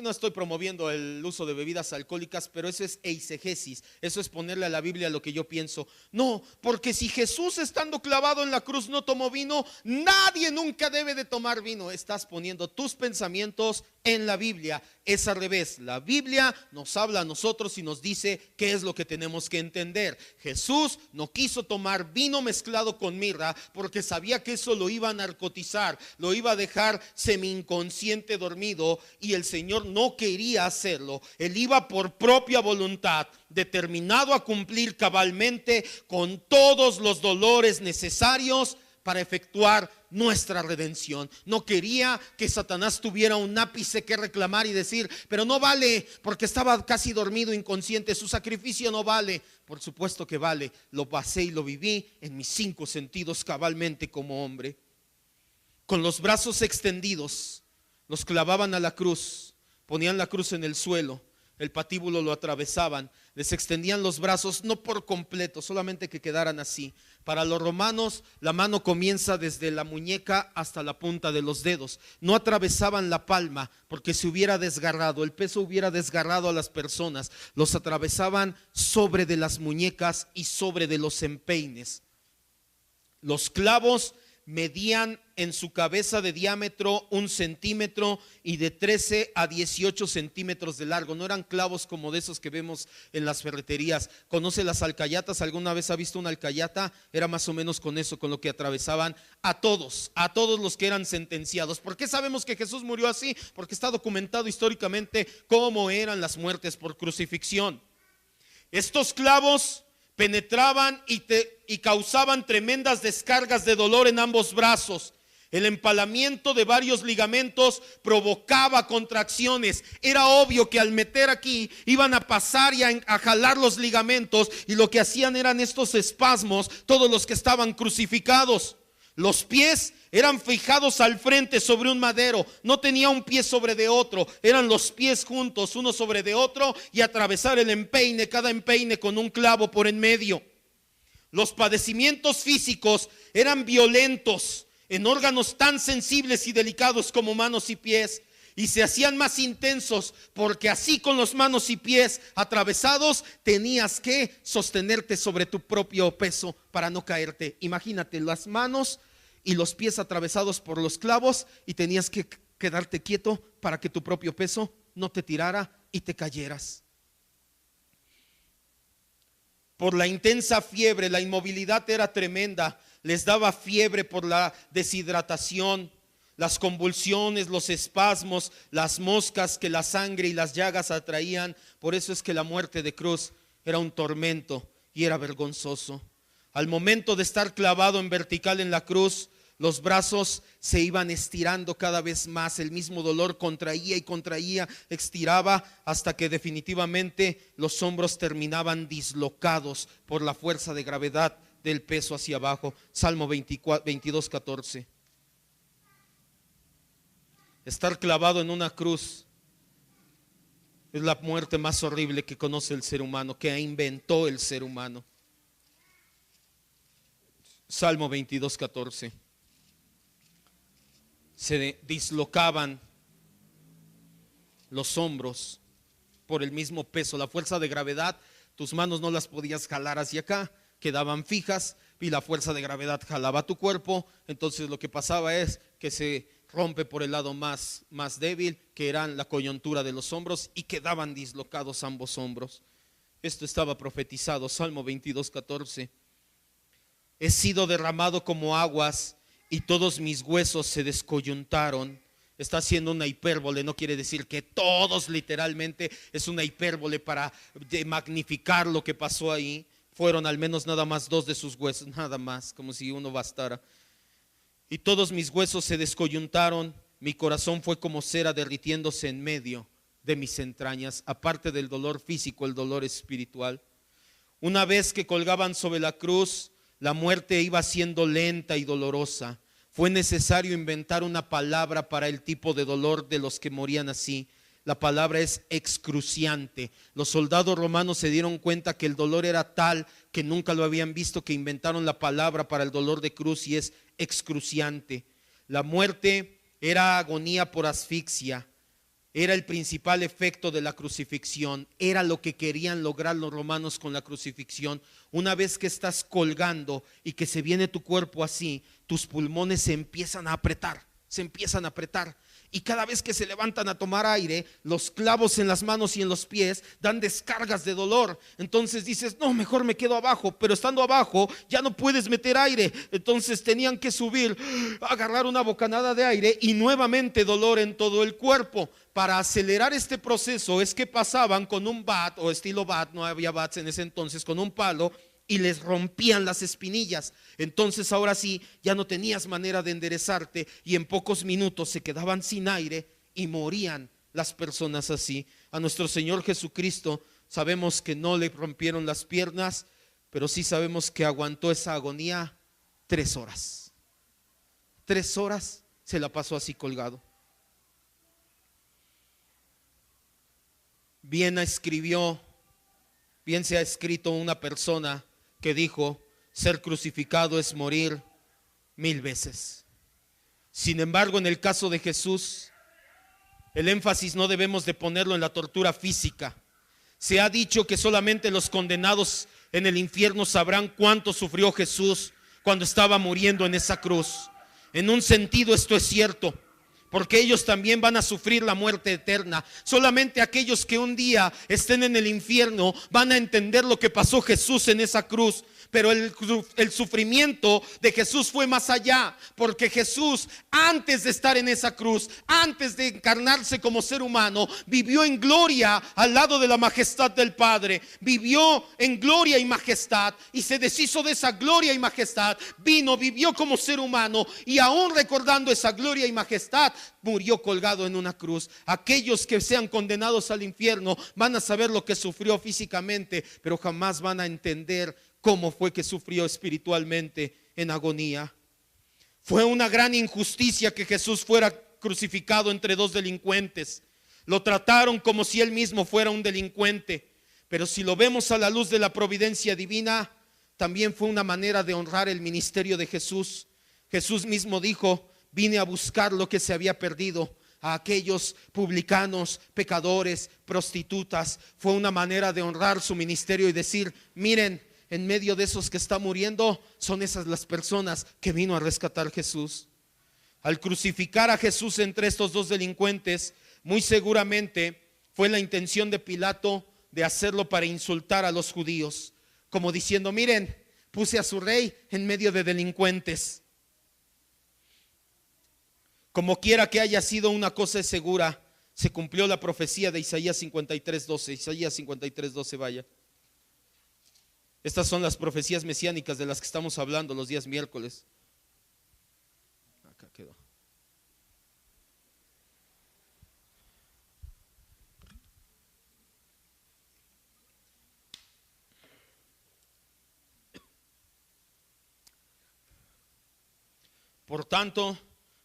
no estoy promoviendo el uso de bebidas alcohólicas, pero eso es eisegesis, eso es ponerle a la Biblia lo que yo pienso. No, porque si Jesús estando clavado en la cruz no tomó vino, nadie nunca debe de tomar vino. Estás poniendo tus pensamientos en la Biblia. Es al revés. La Biblia nos habla a nosotros y nos dice qué es lo que tenemos que entender. Jesús no quiso tomar vino mezclado con mirra porque sabía que eso lo iba a narcotizar, lo iba a dejar semi inconsciente, dormido, y el Señor no quería hacerlo. Él iba por propia voluntad, determinado a cumplir cabalmente con todos los dolores necesarios para efectuar nuestra redención. No quería que Satanás tuviera un ápice que reclamar y decir, pero no vale porque estaba casi dormido, inconsciente, su sacrificio no vale. Por supuesto que vale, lo pasé y lo viví en mis 5 sentidos cabalmente como hombre. Con los brazos extendidos, los clavaban a la cruz, ponían la cruz en el suelo, el patíbulo lo atravesaban, les extendían los brazos, no por completo, solamente que quedaran así. Para los romanos, la mano comienza desde la muñeca hasta la punta de los dedos. No atravesaban la palma porque se hubiera desgarrado, el peso hubiera desgarrado a las personas. Los atravesaban sobre de las muñecas y sobre de los empeines. Los clavos medían en su cabeza de diámetro 1 centímetro y de 13 a 18 centímetros de largo. No eran clavos como de esos que vemos en las ferreterías. ¿Conoce las alcayatas? ¿Alguna vez ha visto una alcayata? Era más o menos con eso, con lo que atravesaban a todos los que eran sentenciados. ¿Por qué sabemos que Jesús murió así? Porque está documentado históricamente cómo eran las muertes por crucifixión. Estos clavos penetraban y causaban tremendas descargas de dolor en ambos brazos. El empalamiento de varios ligamentos provocaba contracciones. Era obvio que al meter aquí iban a pasar y a jalar los ligamentos, y lo que hacían eran estos espasmos todos los que estaban crucificados. Los pies eran fijados al frente sobre un madero, no tenía un pie sobre de otro, eran los pies juntos uno sobre de otro y atravesar el empeine, cada empeine con un clavo por en medio. Los padecimientos físicos eran violentos en órganos tan sensibles y delicados como manos y pies, y se hacían más intensos porque así con los manos y pies atravesados tenías que sostenerte sobre tu propio peso para no caerte. Imagínate las manos y los pies atravesados por los clavos y tenías que quedarte quieto para que tu propio peso no te tirara y te cayeras. Por la intensa fiebre, la inmovilidad era tremenda. Les daba fiebre por la deshidratación, las convulsiones, los espasmos, las moscas que la sangre y las llagas atraían. Por eso es que la muerte de cruz era un tormento y era vergonzoso. Al momento de estar clavado en vertical en la cruz, los brazos se iban estirando cada vez más. El mismo dolor contraía y contraía, estiraba hasta que definitivamente los hombros terminaban dislocados por la fuerza de gravedad del peso hacia abajo. Salmo 22:14. Estar clavado en una cruz es la muerte más horrible que conoce el ser humano, que inventó el ser humano. Salmo 22:14. Se dislocaban los hombros por el mismo peso, la fuerza de gravedad. Tus manos no las podías jalar hacia acá, quedaban fijas y la fuerza de gravedad jalaba tu cuerpo. Entonces lo que pasaba es que se rompe por el lado más débil, que eran la coyuntura de los hombros, y quedaban dislocados ambos hombros. Esto estaba profetizado. Salmo 22:14. He sido derramado como aguas y todos mis huesos se descoyuntaron. Está haciendo una hipérbole, no quiere decir que todos, literalmente es una hipérbole para magnificar lo que pasó ahí. Fueron al menos nada más 2 de sus huesos, nada más, como si uno bastara. Y todos mis huesos se descoyuntaron, mi corazón fue como cera derritiéndose en medio de mis entrañas. Aparte del dolor físico, el dolor espiritual. Una vez que colgaban sobre la cruz, la muerte iba siendo lenta y dolorosa. fue necesario inventar una palabra para el tipo de dolor de los que morían así. La palabra es excruciante. Los soldados romanos se dieron cuenta que el dolor era tal que nunca lo habían visto, que inventaron la palabra para el dolor de cruz, y es excruciante. La muerte era agonía por asfixia. Era el principal efecto de la crucifixión. Era lo que querían lograr los romanos con la crucifixión. Una vez que estás colgando y que se viene tu cuerpo así, tus pulmones se empiezan a apretar, y cada vez que se levantan a tomar aire, los clavos en las manos y en los pies dan descargas de dolor. Entonces dices, no, mejor me quedo abajo. Pero estando abajo ya no puedes meter aire. Entonces tenían que subir, agarrar una bocanada de aire, y nuevamente dolor en todo el cuerpo. Para acelerar este proceso es que pasaban con un bat, o estilo bat, no había bats en ese entonces, con un palo, y les rompían las espinillas. Entonces ahora sí, ya no tenías manera de enderezarte, y en pocos minutos se quedaban sin aire y morían las personas así. A nuestro Señor Jesucristo sabemos que no le rompieron las piernas, pero sí sabemos que aguantó esa agonía 3 horas. 3 horas se la pasó así colgado. Bien se ha escrito una persona que dijo: ser crucificado es morir 1000 veces. Sin embargo, en el caso de Jesús, el énfasis no debemos de ponerlo en la tortura física. Se ha dicho que solamente los condenados en el infierno sabrán cuánto sufrió Jesús cuando estaba muriendo en esa cruz. En un sentido esto es cierto, porque ellos también van a sufrir la muerte eterna. Solamente aquellos que un día estén en el infierno van a entender lo que pasó Jesús en esa cruz. Pero el sufrimiento de Jesús fue más allá, porque Jesús, antes de estar en esa cruz, antes de encarnarse como ser humano, vivió en gloria al lado de la majestad del Padre. Vivió en gloria y majestad, y se deshizo de esa gloria y majestad. Vivió como ser humano, y aún recordando esa gloria y majestad, murió colgado en una cruz. Aquellos que sean condenados al infierno van a saber lo que sufrió físicamente, pero jamás van a entender cómo fue que sufrió espiritualmente en agonía. Fue una gran injusticia que Jesús fuera crucificado entre 2 delincuentes. Lo trataron como si él mismo fuera un delincuente. Pero si lo vemos a la luz de la providencia divina, también fue una manera de honrar el ministerio de Jesús. Jesús mismo dijo: vine a buscar lo que se había perdido, a aquellos publicanos, pecadores, prostitutas. Fue una manera de honrar su ministerio y decir: miren, en medio de esos que está muriendo, son esas las personas que vino a rescatar Jesús. Al crucificar a Jesús entre estos 2 delincuentes, muy seguramente fue la intención de Pilato de hacerlo para insultar a los judíos, como diciendo: miren, puse a su rey en medio de delincuentes. Como quiera que haya sido, una cosa es segura: se cumplió la profecía de Isaías 53:12. Isaías 53:12, vaya. Estas son las profecías mesiánicas de las que estamos hablando los días miércoles. Acá quedó. Por tanto,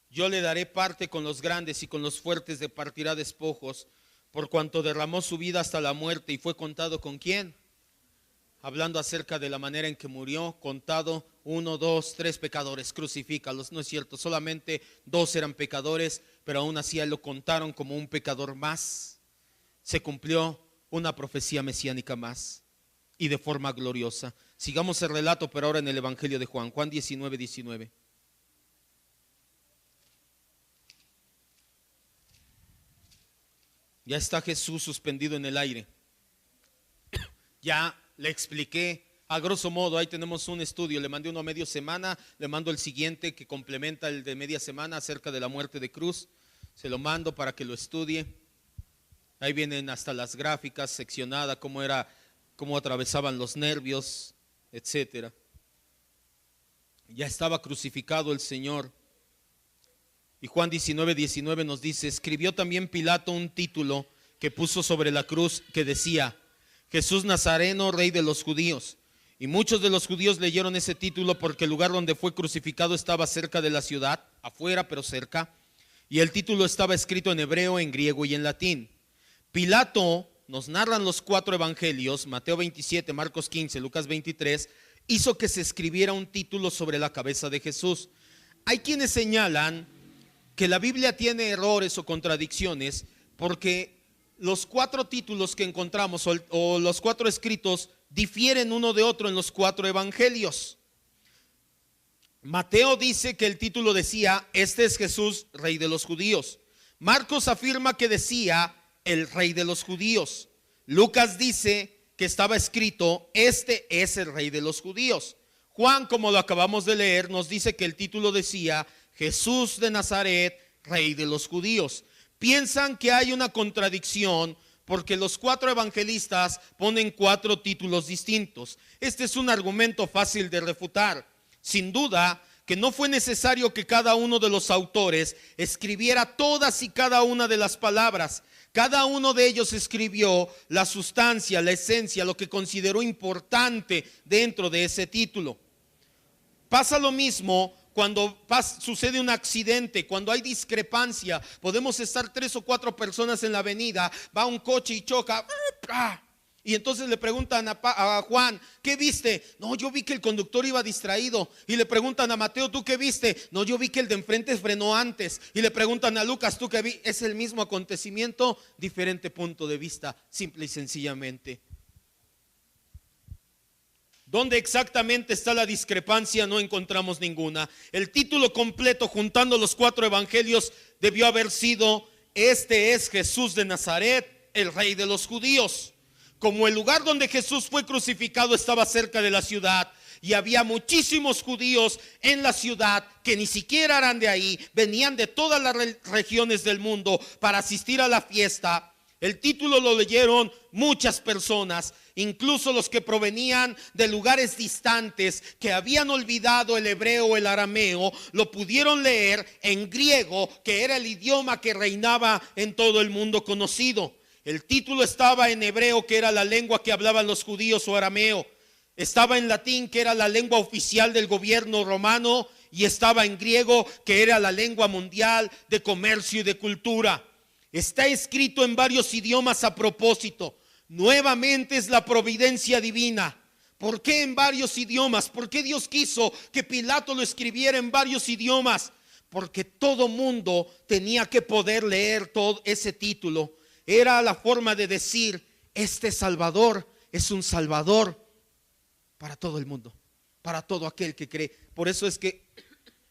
yo le daré parte con los grandes, y con los fuertes departirá despojos, por cuanto derramó su vida hasta la muerte, y fue contado ¿con quién? Hablando acerca de la manera en que murió, contado 1, 2, 3 pecadores, crucifícalos. No es cierto, solamente 2 eran pecadores, pero aún así lo contaron como un pecador más. Se cumplió una profecía mesiánica más, y de forma gloriosa. Sigamos el relato, pero ahora en el Evangelio de Juan, Juan 19:19. Ya está Jesús suspendido en el aire. Ya le expliqué a grosso modo, ahí tenemos un estudio, le mandé uno a media semana, le mando el siguiente que complementa el de media semana acerca de la muerte de cruz. Se lo mando para que lo estudie. Ahí vienen hasta las gráficas, seccionada, cómo atravesaban los nervios, etcétera. Ya estaba crucificado el Señor. Y Juan 19:19 nos dice: escribió también Pilato un título que puso sobre la cruz que decía: Jesús Nazareno, Rey de los Judíos. Y muchos de los judíos leyeron ese título porque el lugar donde fue crucificado estaba cerca de la ciudad, afuera pero cerca, y el título estaba escrito en hebreo, en griego y en latín. Pilato, nos narran los 4 evangelios, Mateo 27, Marcos 15, Lucas 23, hizo que se escribiera un título sobre la cabeza de Jesús. Hay quienes señalan que la Biblia tiene errores o contradicciones porque los 4 títulos que encontramos o los 4 escritos difieren uno de otro en los 4 evangelios. Mateo dice que el título decía: este es Jesús, rey de los judíos. Marcos afirma que decía: el rey de los judíos. Lucas dice que estaba escrito: este es el rey de los judíos. Juan, como lo acabamos de leer, nos dice que el título decía: Jesús de Nazaret, rey de los judíos. Piensan que hay una contradicción porque los 4 evangelistas ponen 4 títulos distintos. Este es un argumento fácil de refutar. Sin duda que no fue necesario que cada uno de los autores escribiera todas y cada una de las palabras. Cada uno de ellos escribió la sustancia, la esencia, lo que consideró importante dentro de ese título. Pasa lo mismo cuando sucede un accidente, cuando hay discrepancia. Podemos estar 3 o 4 personas en la avenida, va un coche y choca, y entonces le preguntan a Juan: ¿qué viste? No, yo vi que el conductor iba distraído. Y le preguntan a Mateo: ¿tú qué viste? No, yo vi que el de enfrente frenó antes. Y le preguntan a Lucas: ¿tú qué vi? Es el mismo acontecimiento, diferente punto de vista, simple y sencillamente. ¿Dónde exactamente está la discrepancia? No encontramos ninguna. El título completo, juntando los 4 evangelios, debió haber sido: este es Jesús de Nazaret, el rey de los judíos. Como el lugar donde Jesús fue crucificado estaba cerca de la ciudad y había muchísimos judíos en la ciudad que ni siquiera eran de ahí, venían de todas las regiones del mundo para asistir a la fiesta, el título lo leyeron muchas personas, incluso los que provenían de lugares distantes, que habían olvidado el hebreo o el arameo, lo pudieron leer en griego, que era el idioma que reinaba en todo el mundo conocido. El título estaba en hebreo, que era la lengua que hablaban los judíos, o arameo. Estaba en latín, que era la lengua oficial del gobierno romano, y estaba en griego, que era la lengua mundial de comercio y de cultura. Está escrito en varios idiomas a propósito. Nuevamente es la providencia divina. ¿Por qué en varios idiomas? ¿Por qué Dios quiso que Pilato lo escribiera en varios idiomas? Porque todo mundo tenía que poder leer todo ese título. Era la forma de decir: este Salvador es un Salvador para todo el mundo, para todo aquel que cree. Por eso es que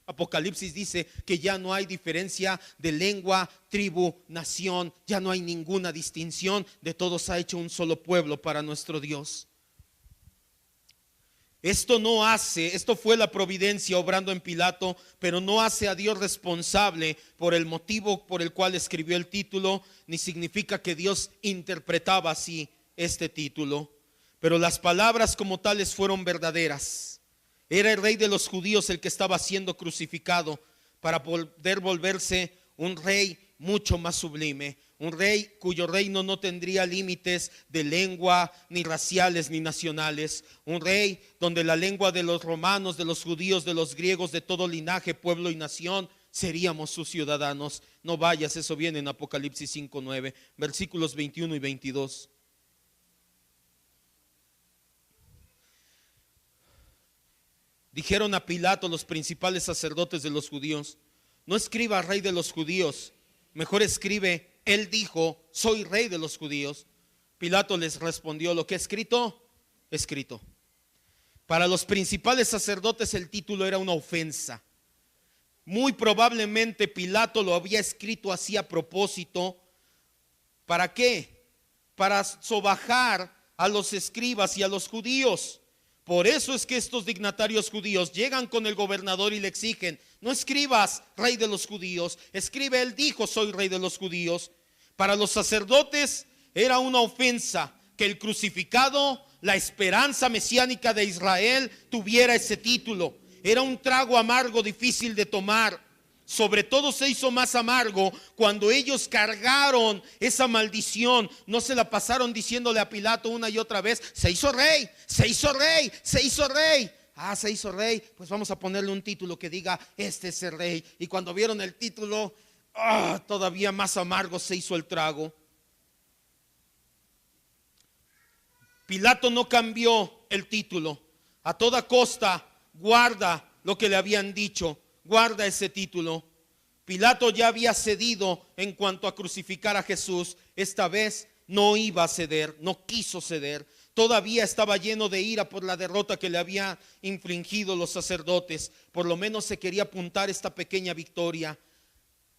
Apocalipsis dice que ya no hay diferencia de lengua, tribu, nación, ya no hay ninguna distinción, de todos ha hecho un solo pueblo para nuestro Dios. Esto fue la providencia obrando en Pilato, pero no hace a Dios responsable por el motivo por el cual escribió el título, ni significa que Dios interpretaba así este título. Pero las palabras como tales fueron verdaderas. Era el rey de los judíos el que estaba siendo crucificado para poder volverse un rey mucho más sublime, un rey cuyo reino no tendría límites de lengua, ni raciales, ni nacionales. Un rey donde la lengua de los romanos, de los judíos, de los griegos, de todo linaje, pueblo y nación, seríamos sus ciudadanos. No vayas, eso viene en Apocalipsis 5:9, versículos 21 y 22. Dijeron a Pilato los principales sacerdotes de los judíos: no escriba rey de los judíos, mejor escribe: él dijo, soy rey de los judíos. Pilato les respondió: lo que he escrito, escrito. Para los principales sacerdotes el título era una ofensa. Muy probablemente Pilato lo había escrito así a propósito. ¿Para qué? Para sobajar a los escribas y a los judíos. Por eso es que estos dignatarios judíos llegan con el gobernador y le exigen: no escribas rey de los judíos, escribe él dijo soy rey de los judíos. Para los sacerdotes era una ofensa que el crucificado, la esperanza mesiánica de Israel, tuviera ese título. Era un trago amargo difícil de tomar. Sobre todo se hizo más amargo cuando ellos cargaron esa maldición. No se la pasaron diciéndole a Pilato una y otra vez: se hizo rey, se hizo rey, se hizo rey. Ah, se hizo rey, pues vamos a ponerle un título que diga: este es el rey. Y cuando vieron el título, todavía más amargo se hizo el trago. Pilato no cambió el título. A toda costa, guarda lo que le habían dicho, guarda ese título. Pilato ya había cedido en cuanto a crucificar a Jesús. Esta vez no iba a ceder, no quiso ceder. Todavía estaba lleno de ira por la derrota que le habían infligido los sacerdotes. Por lo menos se quería apuntar esta pequeña victoria.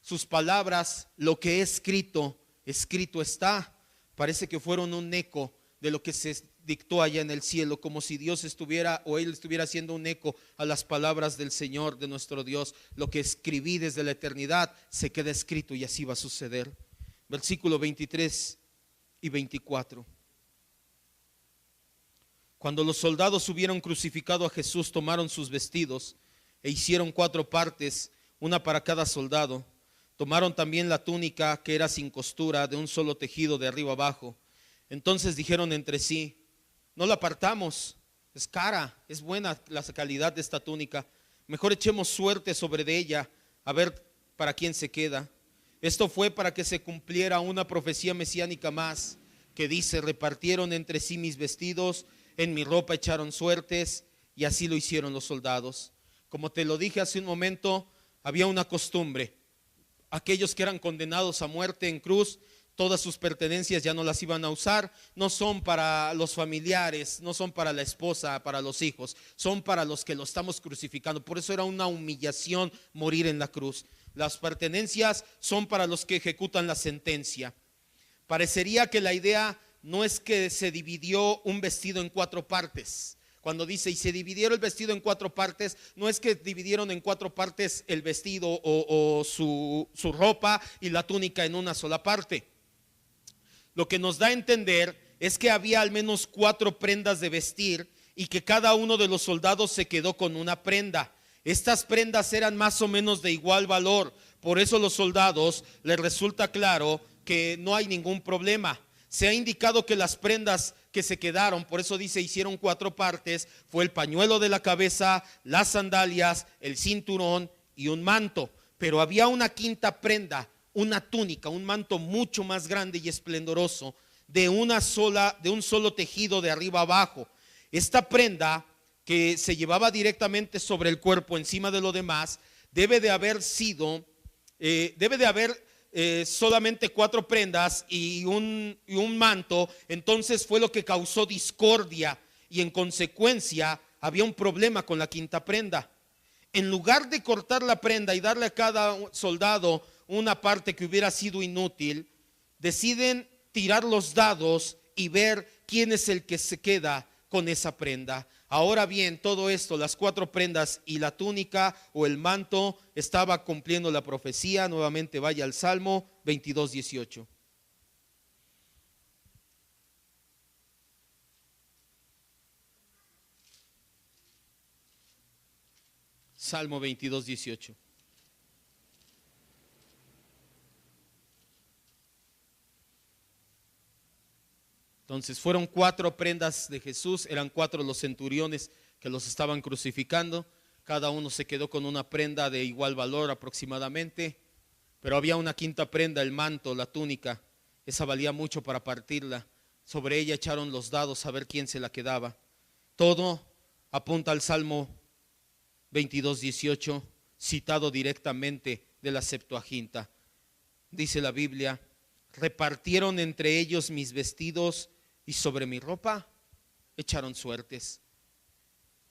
Sus palabras: lo que he escrito, escrito está, parece que fueron un eco de lo que se dictó allá en el cielo, como si Dios estuviera, o Él estuviera haciendo un eco a las palabras del Señor, de nuestro Dios. Lo que escribí desde la eternidad se queda escrito, y así va a suceder. Versículo 23 y 24. Cuando los soldados hubieron crucificado a Jesús, tomaron sus vestidos e hicieron 4 partes, una para cada soldado. Tomaron también la túnica, que era sin costura, de un solo tejido de arriba abajo. Entonces dijeron entre sí: no la partamos, es cara, es buena la calidad de esta túnica. Mejor echemos suerte sobre de ella, a ver para quién se queda. Esto fue para que se cumpliera una profecía mesiánica más, que dice: repartieron entre sí mis vestidos, en mi ropa echaron suertes. Y así lo hicieron los soldados. Como te lo dije hace un momento, había una costumbre: aquellos que eran condenados a muerte en cruz, todas sus pertenencias ya no las iban a usar. No son para los familiares, no son para la esposa, para los hijos, son para los que lo estamos crucificando. Por eso era una humillación morir en la cruz. Las pertenencias son para los que ejecutan la sentencia. Parecería que la idea no es que se dividió un vestido en 4 partes. Cuando dice: y se dividieron el vestido en 4 partes, no es que dividieron en 4 partes el vestido o su ropa y la túnica en una sola parte. Lo que nos da a entender es que había al menos 4 prendas de vestir, y que cada uno de los soldados se quedó con una prenda. Estas prendas eran más o menos de igual valor. Por eso a los soldados les resulta claro que no hay ningún problema. Se ha indicado que las prendas que se quedaron, por eso dice hicieron 4 partes, fue el pañuelo de la cabeza, las sandalias, el cinturón y un manto. Pero había una 5ª prenda, una túnica, un manto mucho más grande y esplendoroso, de un solo tejido de arriba abajo. Esta prenda, que se llevaba directamente sobre el cuerpo encima de lo demás, debe de haber solamente 4 prendas y un manto. Entonces fue lo que causó discordia, y en consecuencia había un problema con la 5ª prenda. En lugar de cortar la prenda y darle a cada soldado una parte que hubiera sido inútil, deciden tirar los dados y ver quién es el que se queda con esa prenda. Ahora bien, todo esto, las 4 prendas y la túnica o el manto, estaba cumpliendo la profecía. Nuevamente vaya al Salmo 22:18. Salmo 22:18. Entonces fueron 4 prendas de Jesús, eran 4 los centuriones que los estaban crucificando. Cada uno se quedó con una prenda de igual valor aproximadamente, pero había una 5ª prenda, el manto, la túnica. Esa valía mucho para partirla. Sobre ella echaron los dados a ver quién se la quedaba. Todo apunta al Salmo 22:18, citado directamente de la Septuaginta. Dice la Biblia: repartieron entre ellos mis vestidos, y sobre mi ropa echaron suertes.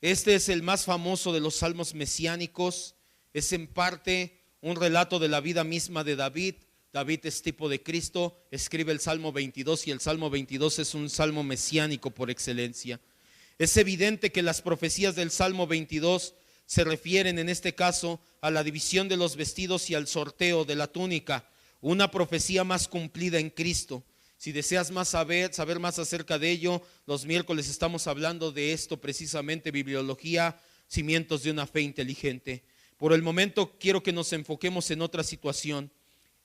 Este es el más famoso de los salmos mesiánicos. Es en parte un relato de la vida misma de David. David es tipo de Cristo. Escribe el Salmo 22, y el Salmo 22 es un salmo mesiánico por excelencia. Es evidente que las profecías del Salmo 22 se refieren en este caso a la división de los vestidos y al sorteo de la túnica, una profecía más cumplida en Cristo. Si deseas saber más acerca de ello, los miércoles estamos hablando de esto precisamente, bibliología, cimientos de una fe inteligente. Por el momento quiero que nos enfoquemos en otra situación.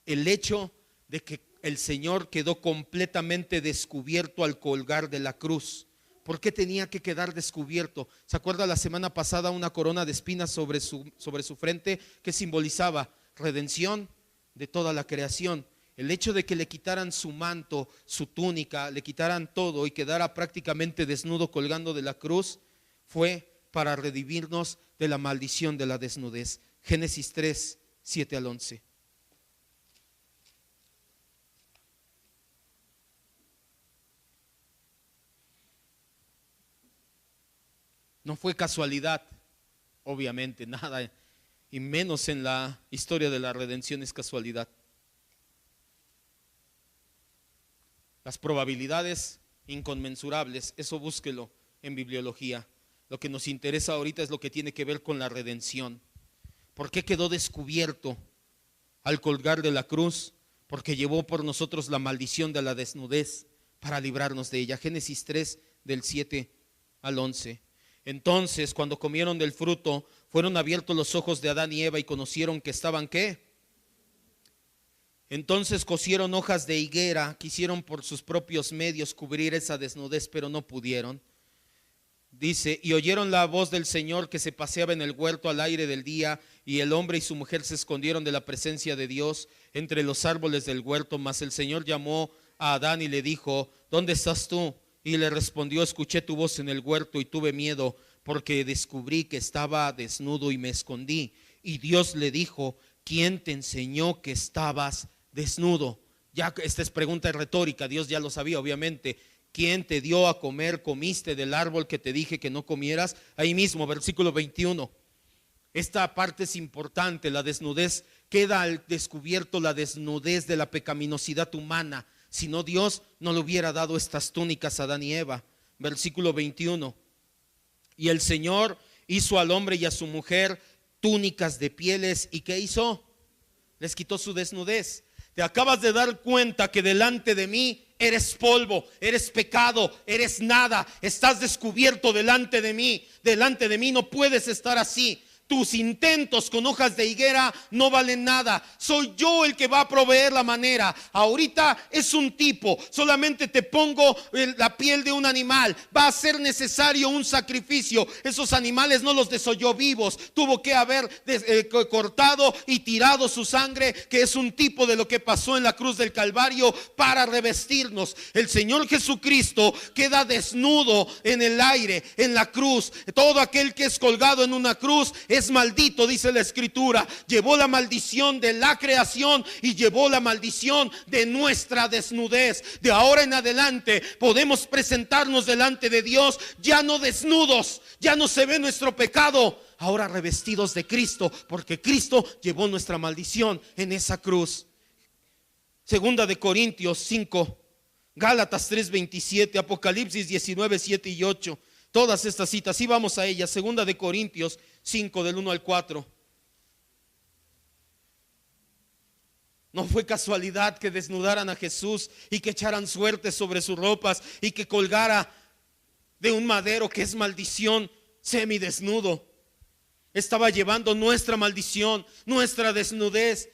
El hecho de que el Señor quedó completamente descubierto al colgar de la cruz. ¿Por qué tenía que quedar descubierto? ¿Se acuerda la semana pasada una corona de espinas sobre su frente que simbolizaba redención de toda la creación? El hecho de que le quitaran su manto, su túnica, le quitaran todo y quedara prácticamente desnudo colgando de la cruz, fue para redimirnos de la maldición de la desnudez. Génesis 3, 7 al 11. No fue casualidad, obviamente, nada, y menos en la historia de la redención es casualidad. Las probabilidades inconmensurables, eso búsquelo en bibliología. Lo que nos interesa ahorita es lo que tiene que ver con la redención. ¿Por qué quedó descubierto al colgar de la cruz? Porque llevó por nosotros la maldición de la desnudez para librarnos de ella. Génesis 3 del 7 al 11. Entonces, cuando comieron del fruto, fueron abiertos los ojos de Adán y Eva y conocieron que estaban ¿qué? Entonces cosieron hojas de higuera, quisieron por sus propios medios cubrir esa desnudez, pero no pudieron. Dice, y oyeron la voz del Señor que se paseaba en el huerto al aire del día, y el hombre y su mujer se escondieron de la presencia de Dios entre los árboles del huerto. Mas el Señor llamó a Adán y le dijo, ¿dónde estás tú? Y le respondió, escuché tu voz en el huerto y tuve miedo, porque descubrí que estaba desnudo y me escondí. Y Dios le dijo, ¿quién te enseñó que estabas desnudo? Ya esta es pregunta retórica, Dios ya lo sabía obviamente. ¿Quién te dio a comer? ¿Comiste del árbol que te dije que no comieras? Ahí mismo, versículo 21. Esta parte es importante, la desnudez, queda al descubierto la desnudez de la pecaminosidad humana. Si no, Dios no le hubiera dado estas túnicas a Adán y Eva. Versículo 21. Y el Señor hizo al hombre y a su mujer túnicas de pieles. ¿Y qué hizo? Les quitó su desnudez. Te acabas de dar cuenta que delante de mí eres polvo, eres pecado, eres nada. Estás descubierto delante de mí. Delante de mí no puedes estar así. Tus intentos con hojas de higuera no valen nada. Soy yo el que va a proveer la manera. Ahorita es un tipo. Solamente te pongo la piel de un animal. Va a ser necesario un sacrificio. Esos animales no los desolló vivos. Tuvo que haber cortado y tirado su sangre, que es un tipo de lo que pasó en la cruz del Calvario para revestirnos. El Señor Jesucristo queda desnudo en el aire, en la cruz. Todo aquel que es colgado en una cruz es maldito, dice la Escritura. Llevó la maldición de la creación y llevó la maldición de nuestra desnudez. De ahora en adelante podemos presentarnos delante de Dios ya no desnudos, ya no se ve nuestro pecado, ahora revestidos de Cristo, porque Cristo llevó nuestra maldición en esa cruz. Segunda de Corintios 5, Gálatas 3:27, Apocalipsis 19, 7 y 8. Todas estas citas, y vamos a ellas. Segunda de Corintios 5 del 1 al 4. No fue casualidad que desnudaran a Jesús y que echaran suerte sobre sus ropas y que colgara de un madero, que es maldición, semidesnudo. Estaba llevando nuestra maldición, nuestra desnudez,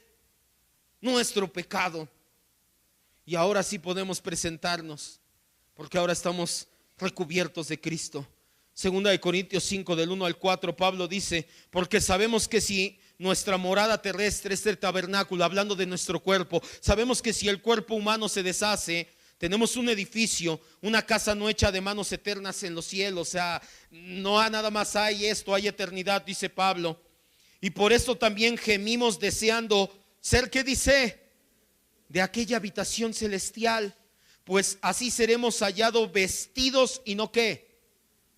nuestro pecado. Y ahora sí podemos presentarnos, porque ahora estamos recubiertos de Cristo. Segunda de Corintios 5 del 1 al 4, Pablo dice, porque sabemos que si nuestra morada terrestre es el tabernáculo, hablando de nuestro cuerpo, sabemos que si el cuerpo humano se deshace, tenemos un edificio, una casa no hecha de manos eternas en los cielos. O sea, no nada más hay esto, hay eternidad, dice Pablo. Y por esto también gemimos deseando ser, ¿qué dice? De aquella habitación celestial, pues así seremos hallados vestidos y no ¿qué?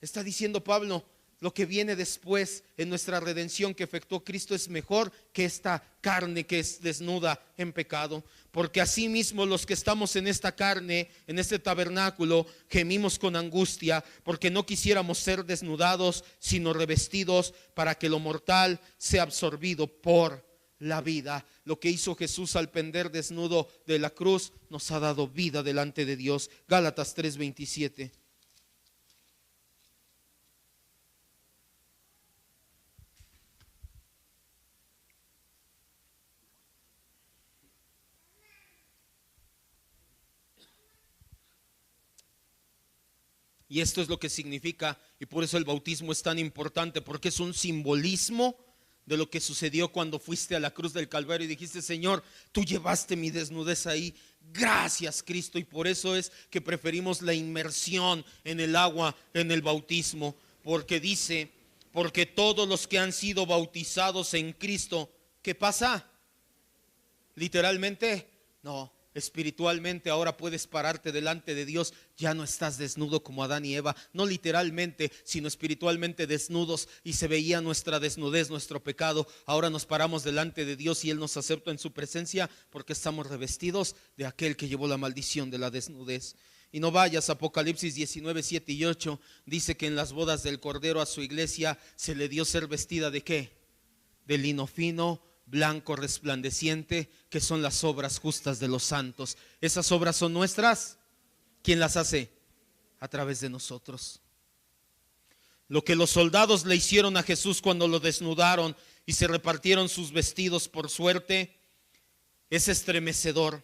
Está diciendo Pablo, lo que viene después en nuestra redención que efectuó Cristo es mejor que esta carne que es desnuda en pecado. Porque asimismo los que estamos en esta carne, en este tabernáculo, gemimos con angustia, porque no quisiéramos ser desnudados, sino revestidos, para que lo mortal sea absorbido por la vida. Lo que hizo Jesús al pender desnudo de la cruz nos ha dado vida delante de Dios. Gálatas 3:27. Y esto es lo que significa, y por eso el bautismo es tan importante, porque es un simbolismo de lo que sucedió cuando fuiste a la cruz del Calvario y dijiste: Señor, tú llevaste mi desnudez ahí. Gracias, Cristo. Y por eso es que preferimos la inmersión en el agua, en el bautismo, porque dice: porque todos los que han sido bautizados en Cristo, ¿qué pasa? Literalmente, no. Espiritualmente ahora puedes pararte delante de Dios. Ya no estás desnudo como Adán y Eva. No literalmente, sino espiritualmente desnudos. Y se veía nuestra desnudez, nuestro pecado. Ahora nos paramos delante de Dios y Él nos acepta en su presencia, porque estamos revestidos de aquel que llevó la maldición de la desnudez. Y no vayas, Apocalipsis 19, 7 y 8 dice que en las bodas del Cordero a su iglesia se le dio ser vestida ¿de qué? De lino fino, blanco, resplandeciente, que son las obras justas de los santos. Esas obras son nuestras. ¿Quién las hace? A través de nosotros. Lo que los soldados le hicieron a Jesús cuando lo desnudaron y se repartieron sus vestidos por suerte es estremecedor.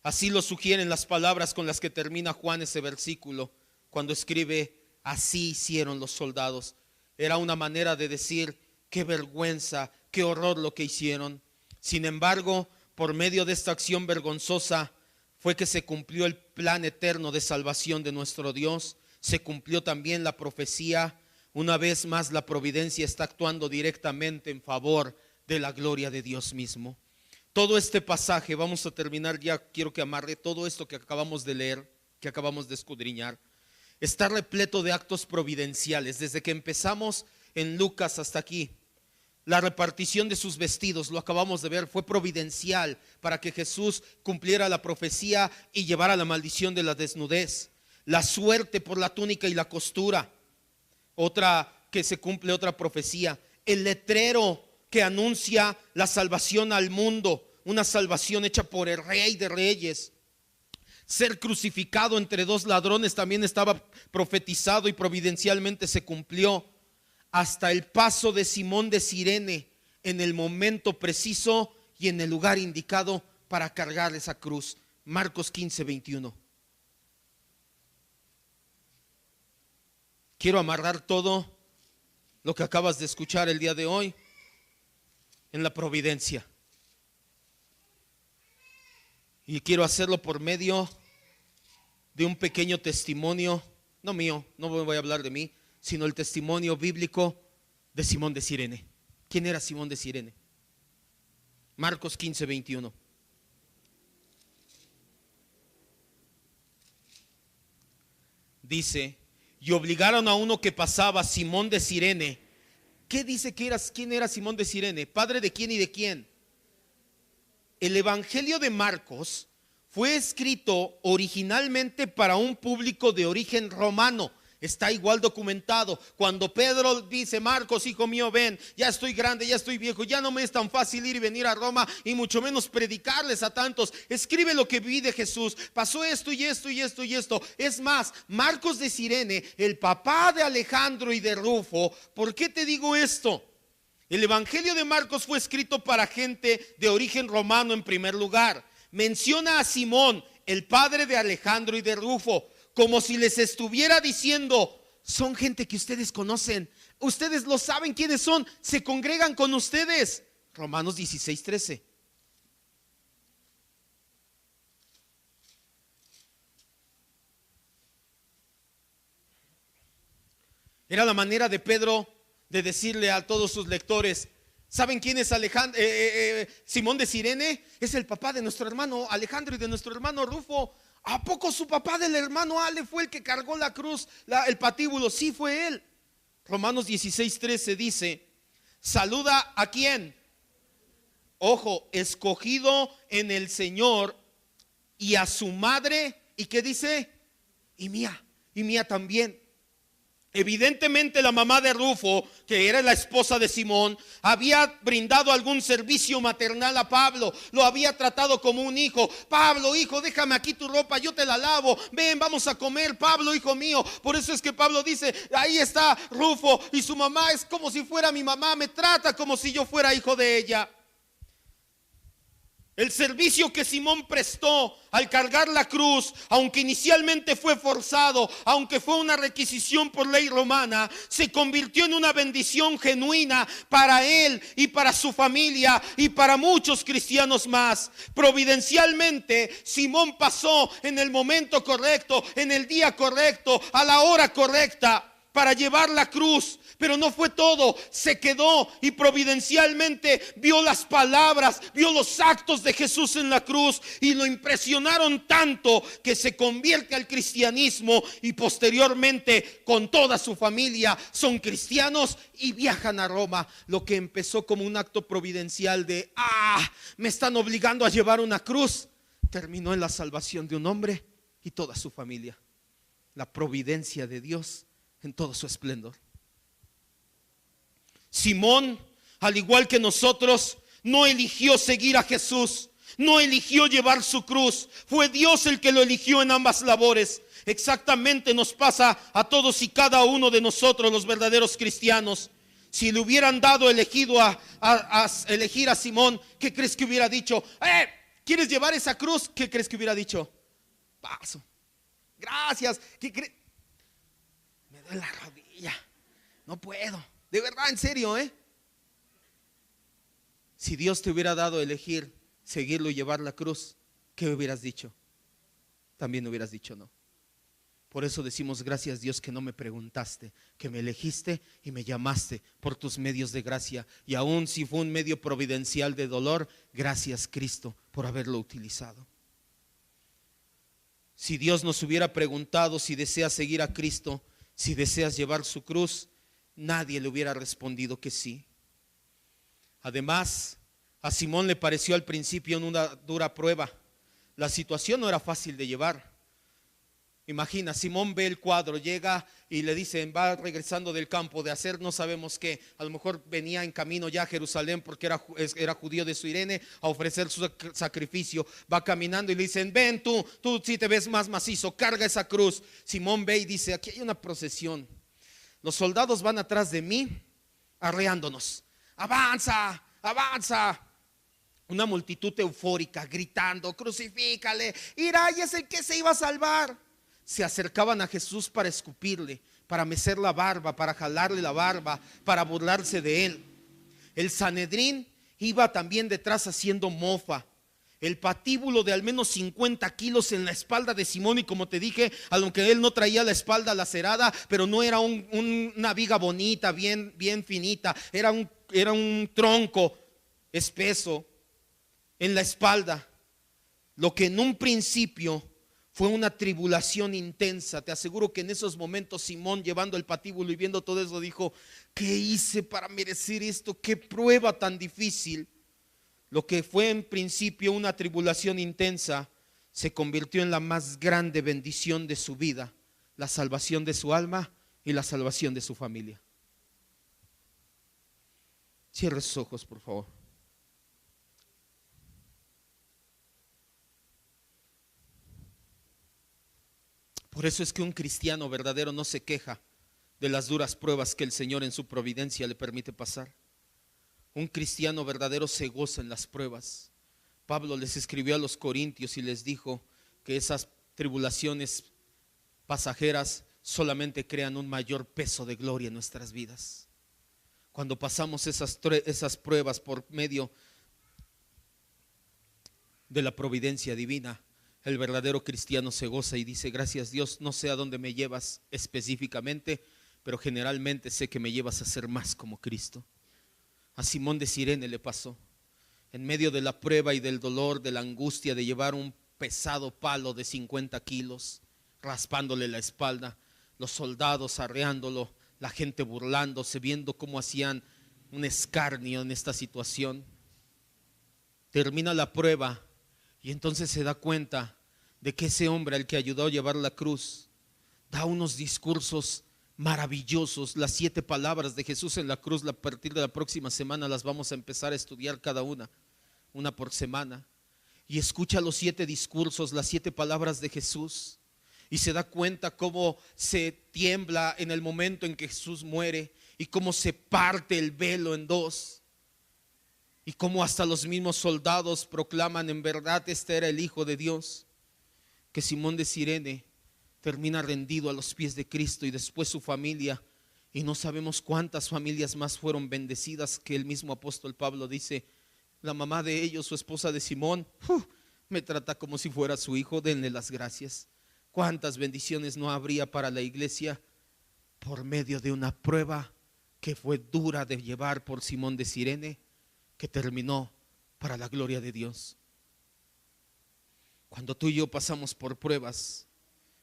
Así lo sugieren las palabras con las que termina Juan ese versículo, cuando escribe: así hicieron los soldados. Era una manera de decir: qué vergüenza, qué horror lo que hicieron. Sin embargo, por medio de esta acción vergonzosa fue que se cumplió el plan eterno de salvación de nuestro Dios. Se cumplió también la profecía. Una vez más, la providencia está actuando directamente en favor de la gloria de Dios mismo. Todo este pasaje, vamos a terminar ya, quiero que amarre todo esto que acabamos de leer, que acabamos de escudriñar. Está repleto de actos providenciales, desde que empezamos en Lucas hasta aquí. La repartición de sus vestidos, lo acabamos de ver, fue providencial para que Jesús cumpliera la profecía y llevara la maldición de la desnudez. La suerte por la túnica y la costura, otra que se cumple, otra profecía. El letrero que anuncia la salvación al mundo, una salvación hecha por el Rey de Reyes. Ser crucificado entre dos ladrones también estaba profetizado y providencialmente se cumplió. Hasta el paso de Simón de Cirene en el momento preciso y en el lugar indicado para cargar esa cruz. Marcos 15, 21. Quiero amarrar todo lo que acabas de escuchar el día de hoy en la providencia. Y quiero hacerlo por medio de un pequeño testimonio, no mío, no voy a hablar de mí, sino el testimonio bíblico de Simón de Cirene. ¿Quién era Simón de Cirene? Marcos 15, 21. Dice: y obligaron a uno que pasaba, Simón de Cirene. ¿Qué dice que eras? ¿Quién era Simón de Cirene? ¿Padre de quién y de quién? El Evangelio de Marcos fue escrito originalmente para un público de origen romano. Está igual documentado. Cuando Pedro dice: Marcos, hijo mío, ven, ya estoy grande, ya estoy viejo, ya no me es tan fácil ir y venir a Roma, y mucho menos predicarles a tantos. Escribe lo que vi de Jesús. Pasó esto y esto y esto y esto. Es más, Marcos de Cirene, el papá de Alejandro y de Rufo. ¿Por qué te digo esto? El Evangelio de Marcos fue escrito para gente de origen romano en primer lugar. Menciona a Simón, el padre de Alejandro y de Rufo, como si les estuviera diciendo: son gente que ustedes conocen, ustedes lo saben quiénes son, se congregan con ustedes. Romanos 16, 13. Era la manera de Pedro de decirle a todos sus lectores: ¿saben quién es Simón de Cirene? Es el papá de nuestro hermano Alejandro y de nuestro hermano Rufo. ¿A poco su papá del hermano Ale fue el que cargó la cruz, el patíbulo? Sí, fue él. Romanos 16, 13 dice: saluda a quién. Ojo, escogido en el Señor, y a su madre. ¿Y qué dice? Y mía también. Evidentemente la mamá de Rufo, que era la esposa de Simón, había brindado algún servicio maternal a Pablo. Lo había tratado como un hijo. Pablo, hijo, déjame aquí tu ropa, yo te la lavo. Ven, vamos a comer, Pablo, hijo mío. Por eso es que Pablo dice: ahí está Rufo, y su mamá es como si fuera mi mamá, me trata como si yo fuera hijo de ella. El servicio que Simón prestó al cargar la cruz, aunque inicialmente fue forzado, aunque fue una requisición por ley romana, se convirtió en una bendición genuina para él y para su familia y para muchos cristianos más. Providencialmente, Simón pasó en el momento correcto, en el día correcto, a la hora correcta, para llevar la cruz. Pero no fue todo, se quedó y providencialmente vio las palabras, vio los actos de Jesús en la cruz y lo impresionaron tanto que se convierte al cristianismo y posteriormente con toda su familia son cristianos y viajan a Roma. Lo que empezó como un acto providencial de me están obligando a llevar una cruz, terminó en la salvación de un hombre y toda su familia. La providencia de Dios en todo su esplendor. Simón, al igual que nosotros, no eligió seguir a Jesús, no eligió llevar su cruz. Fue Dios el que lo eligió en ambas labores. Exactamente nos pasa a todos y cada uno de nosotros, los verdaderos cristianos. Si le hubieran dado elegido a elegir a Simón, ¿qué crees que hubiera dicho? ¿Quieres llevar esa cruz? ¿Qué crees que hubiera dicho? Paso. Gracias. ¿Qué crees? Me duele la rodilla. No puedo. De verdad, en serio, Si Dios te hubiera dado a elegir seguirlo y llevar la cruz, ¿qué hubieras dicho? También hubieras dicho no. Por eso decimos gracias Dios que no me preguntaste, que me elegiste y me llamaste por tus medios de gracia. Y aun si fue un medio providencial de dolor, gracias Cristo por haberlo utilizado. Si Dios nos hubiera preguntado si deseas seguir a Cristo, si deseas llevar su cruz, nadie le hubiera respondido que sí. Además, a Simón le pareció al principio una dura prueba. La situación no era fácil de llevar. Imagina, Simón ve el cuadro, llega y le dicen, va regresando del campo de hacer no sabemos qué. A lo mejor venía en camino ya a Jerusalén porque era judío de Cirene a ofrecer su sacrificio. Va caminando y le dicen, ven tú sí te ves más macizo, carga esa cruz. Simón ve y dice, aquí hay una procesión. Los soldados van atrás de mí arreándonos. Avanza, avanza. Una multitud eufórica gritando, crucifícale. Mira, y es el que se iba a salvar. Se acercaban a Jesús para escupirle, para mecer la barba, para jalarle la barba, para burlarse de él. El Sanedrín iba también detrás haciendo mofa. El patíbulo de al menos 50 kilos en la espalda de Simón, y como te dije, aunque él no traía la espalda lacerada, pero no era una viga bonita, bien finita, era un tronco espeso en la espalda. Lo que en un principio fue una tribulación intensa. Te aseguro que en esos momentos Simón, llevando el patíbulo y viendo todo eso, dijo, ¿qué hice para merecer esto? ¿Qué prueba tan difícil? Lo que fue en principio una tribulación intensa se convirtió en la más grande bendición de su vida, la salvación de su alma y la salvación de su familia. Cierre sus ojos, por favor. Por eso es que un cristiano verdadero no se queja de las duras pruebas que el Señor en su providencia le permite pasar. Un cristiano verdadero se goza en las pruebas. Pablo les escribió a los corintios y les dijo que esas tribulaciones pasajeras solamente crean un mayor peso de gloria en nuestras vidas. Cuando pasamos esas pruebas por medio de la providencia divina, el verdadero cristiano se goza y dice, gracias Dios, no sé a dónde me llevas específicamente, pero generalmente sé que me llevas a ser más como Cristo. A Simón de Cirene le pasó. En medio de la prueba y del dolor, de la angustia de llevar un pesado palo de 50 kilos, raspándole la espalda, los soldados arreándolo, la gente burlándose, viendo cómo hacían un escarnio en esta situación. Termina la prueba y entonces se da cuenta de que ese hombre al que ayudó a llevar la cruz da unos discursos maravillosos. Las 7 palabras de Jesús en la cruz, a partir de la próxima semana las vamos a empezar a estudiar cada una por semana. Y escucha los 7 discursos, las 7 palabras de Jesús, y se da cuenta cómo se tiembla en el momento en que Jesús muere y cómo se parte el velo en dos. y cómo hasta los mismos soldados proclaman en verdad este era el Hijo de Dios, que Simón de Cirene termina rendido a los pies de Cristo y después su familia, y no sabemos cuántas familias más fueron bendecidas, que el mismo apóstol Pablo dice, la mamá de ellos, su esposa de Simón, me trata como si fuera su hijo, denle las gracias. Cuántas bendiciones no habría para la iglesia por medio de una prueba que fue dura de llevar por Simón de Cirene, que terminó para la gloria de Dios. Cuando tú y yo pasamos por pruebas,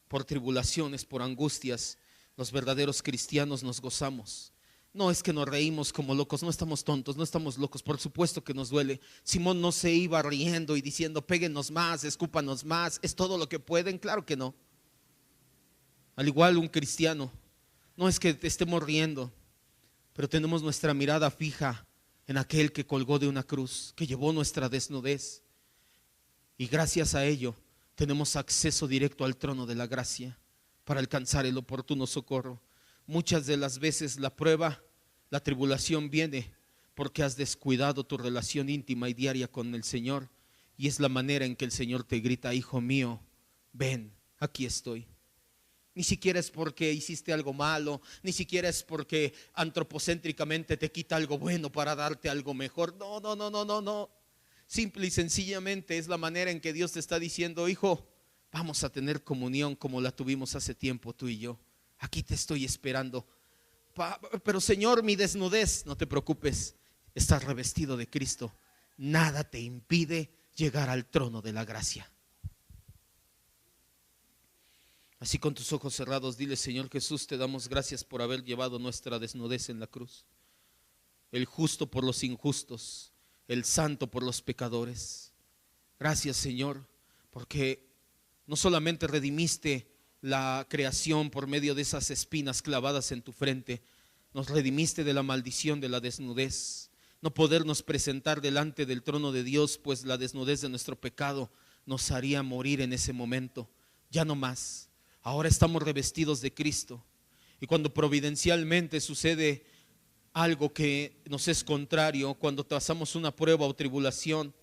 por tribulaciones, por angustias, los verdaderos cristianos nos gozamos. No es que nos reímos como locos, no estamos tontos, no estamos locos, por supuesto que nos duele. Simón no se iba riendo y diciendo, péguenos más, escúpanos más, es todo lo que pueden, claro que no. Al igual un cristiano, no es que estemos riendo, pero tenemos nuestra mirada fija en aquel que colgó de una cruz, que llevó nuestra desnudez, y gracias a ello tenemos acceso directo al trono de la gracia para alcanzar el oportuno socorro. Muchas de las veces la prueba, la tribulación viene porque has descuidado tu relación íntima y diaria con el Señor, y es la manera en que el Señor te grita, hijo mío, ven, aquí estoy. Ni siquiera es porque hiciste algo malo, ni siquiera es porque antropocéntricamente te quita algo bueno para darte algo mejor. No, no, no, no, no, no. Simple y sencillamente es la manera en que Dios te está diciendo, hijo, vamos a tener comunión como la tuvimos hace tiempo tú y yo. Aquí te estoy esperando. Pero Señor, mi desnudez, no te preocupes, estás revestido de Cristo. Nada te impide llegar al trono de la gracia. Así con tus ojos cerrados, dile, Señor Jesús, te damos gracias por haber llevado nuestra desnudez en la cruz. El justo por los injustos, el santo por los pecadores. Gracias, Señor, porque no solamente redimiste la creación por medio de esas espinas clavadas en tu frente, nos redimiste de la maldición de la desnudez, no podernos presentar delante del trono de Dios, pues la desnudez de nuestro pecado nos haría morir en ese momento. Ya no más. Ahora estamos revestidos de Cristo, y cuando providencialmente sucede algo que nos es contrario, cuando pasamos una prueba o tribulación,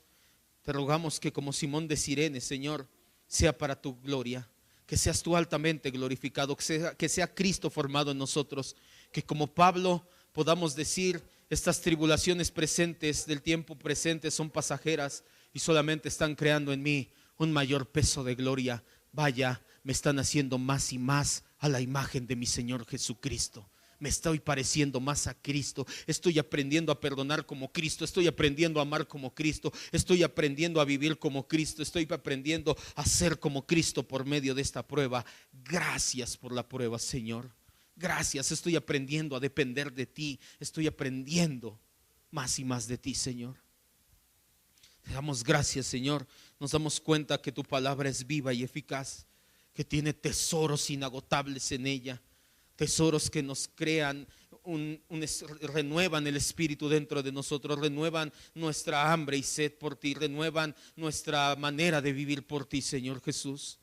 te rogamos que como Simón de Cirene, Señor, sea para tu gloria, que seas tú altamente glorificado, que sea Cristo formado en nosotros, que como Pablo podamos decir, estas tribulaciones presentes del tiempo presente son pasajeras y solamente están creando en mí un mayor peso de gloria. Vaya, me están haciendo más y más a la imagen de mi Señor Jesucristo. Me estoy pareciendo más a Cristo. Estoy aprendiendo a perdonar como Cristo. Estoy aprendiendo a amar como Cristo. Estoy aprendiendo a vivir como Cristo. Estoy aprendiendo a ser como Cristo por medio de esta prueba. Gracias por la prueba, Señor. Gracias, estoy aprendiendo a depender de ti. Estoy aprendiendo más y más de ti, Señor. Te damos gracias, Señor. Nos damos cuenta que tu palabra es viva y eficaz, que tiene tesoros inagotables en ella, tesoros que nos crean, renuevan el espíritu dentro de nosotros, renuevan nuestra hambre y sed por ti, renuevan nuestra manera de vivir por ti, Señor Jesús.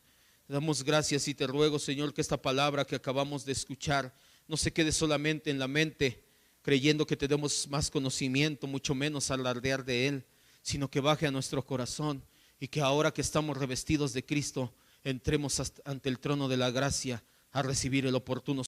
Te damos gracias y te ruego, Señor, que esta palabra que acabamos de escuchar no se quede solamente en la mente, creyendo que tenemos más conocimiento, mucho menos alardear de él, sino que baje a nuestro corazón, y que ahora que estamos revestidos de Cristo, entremos ante el trono de la gracia a recibir el oportuno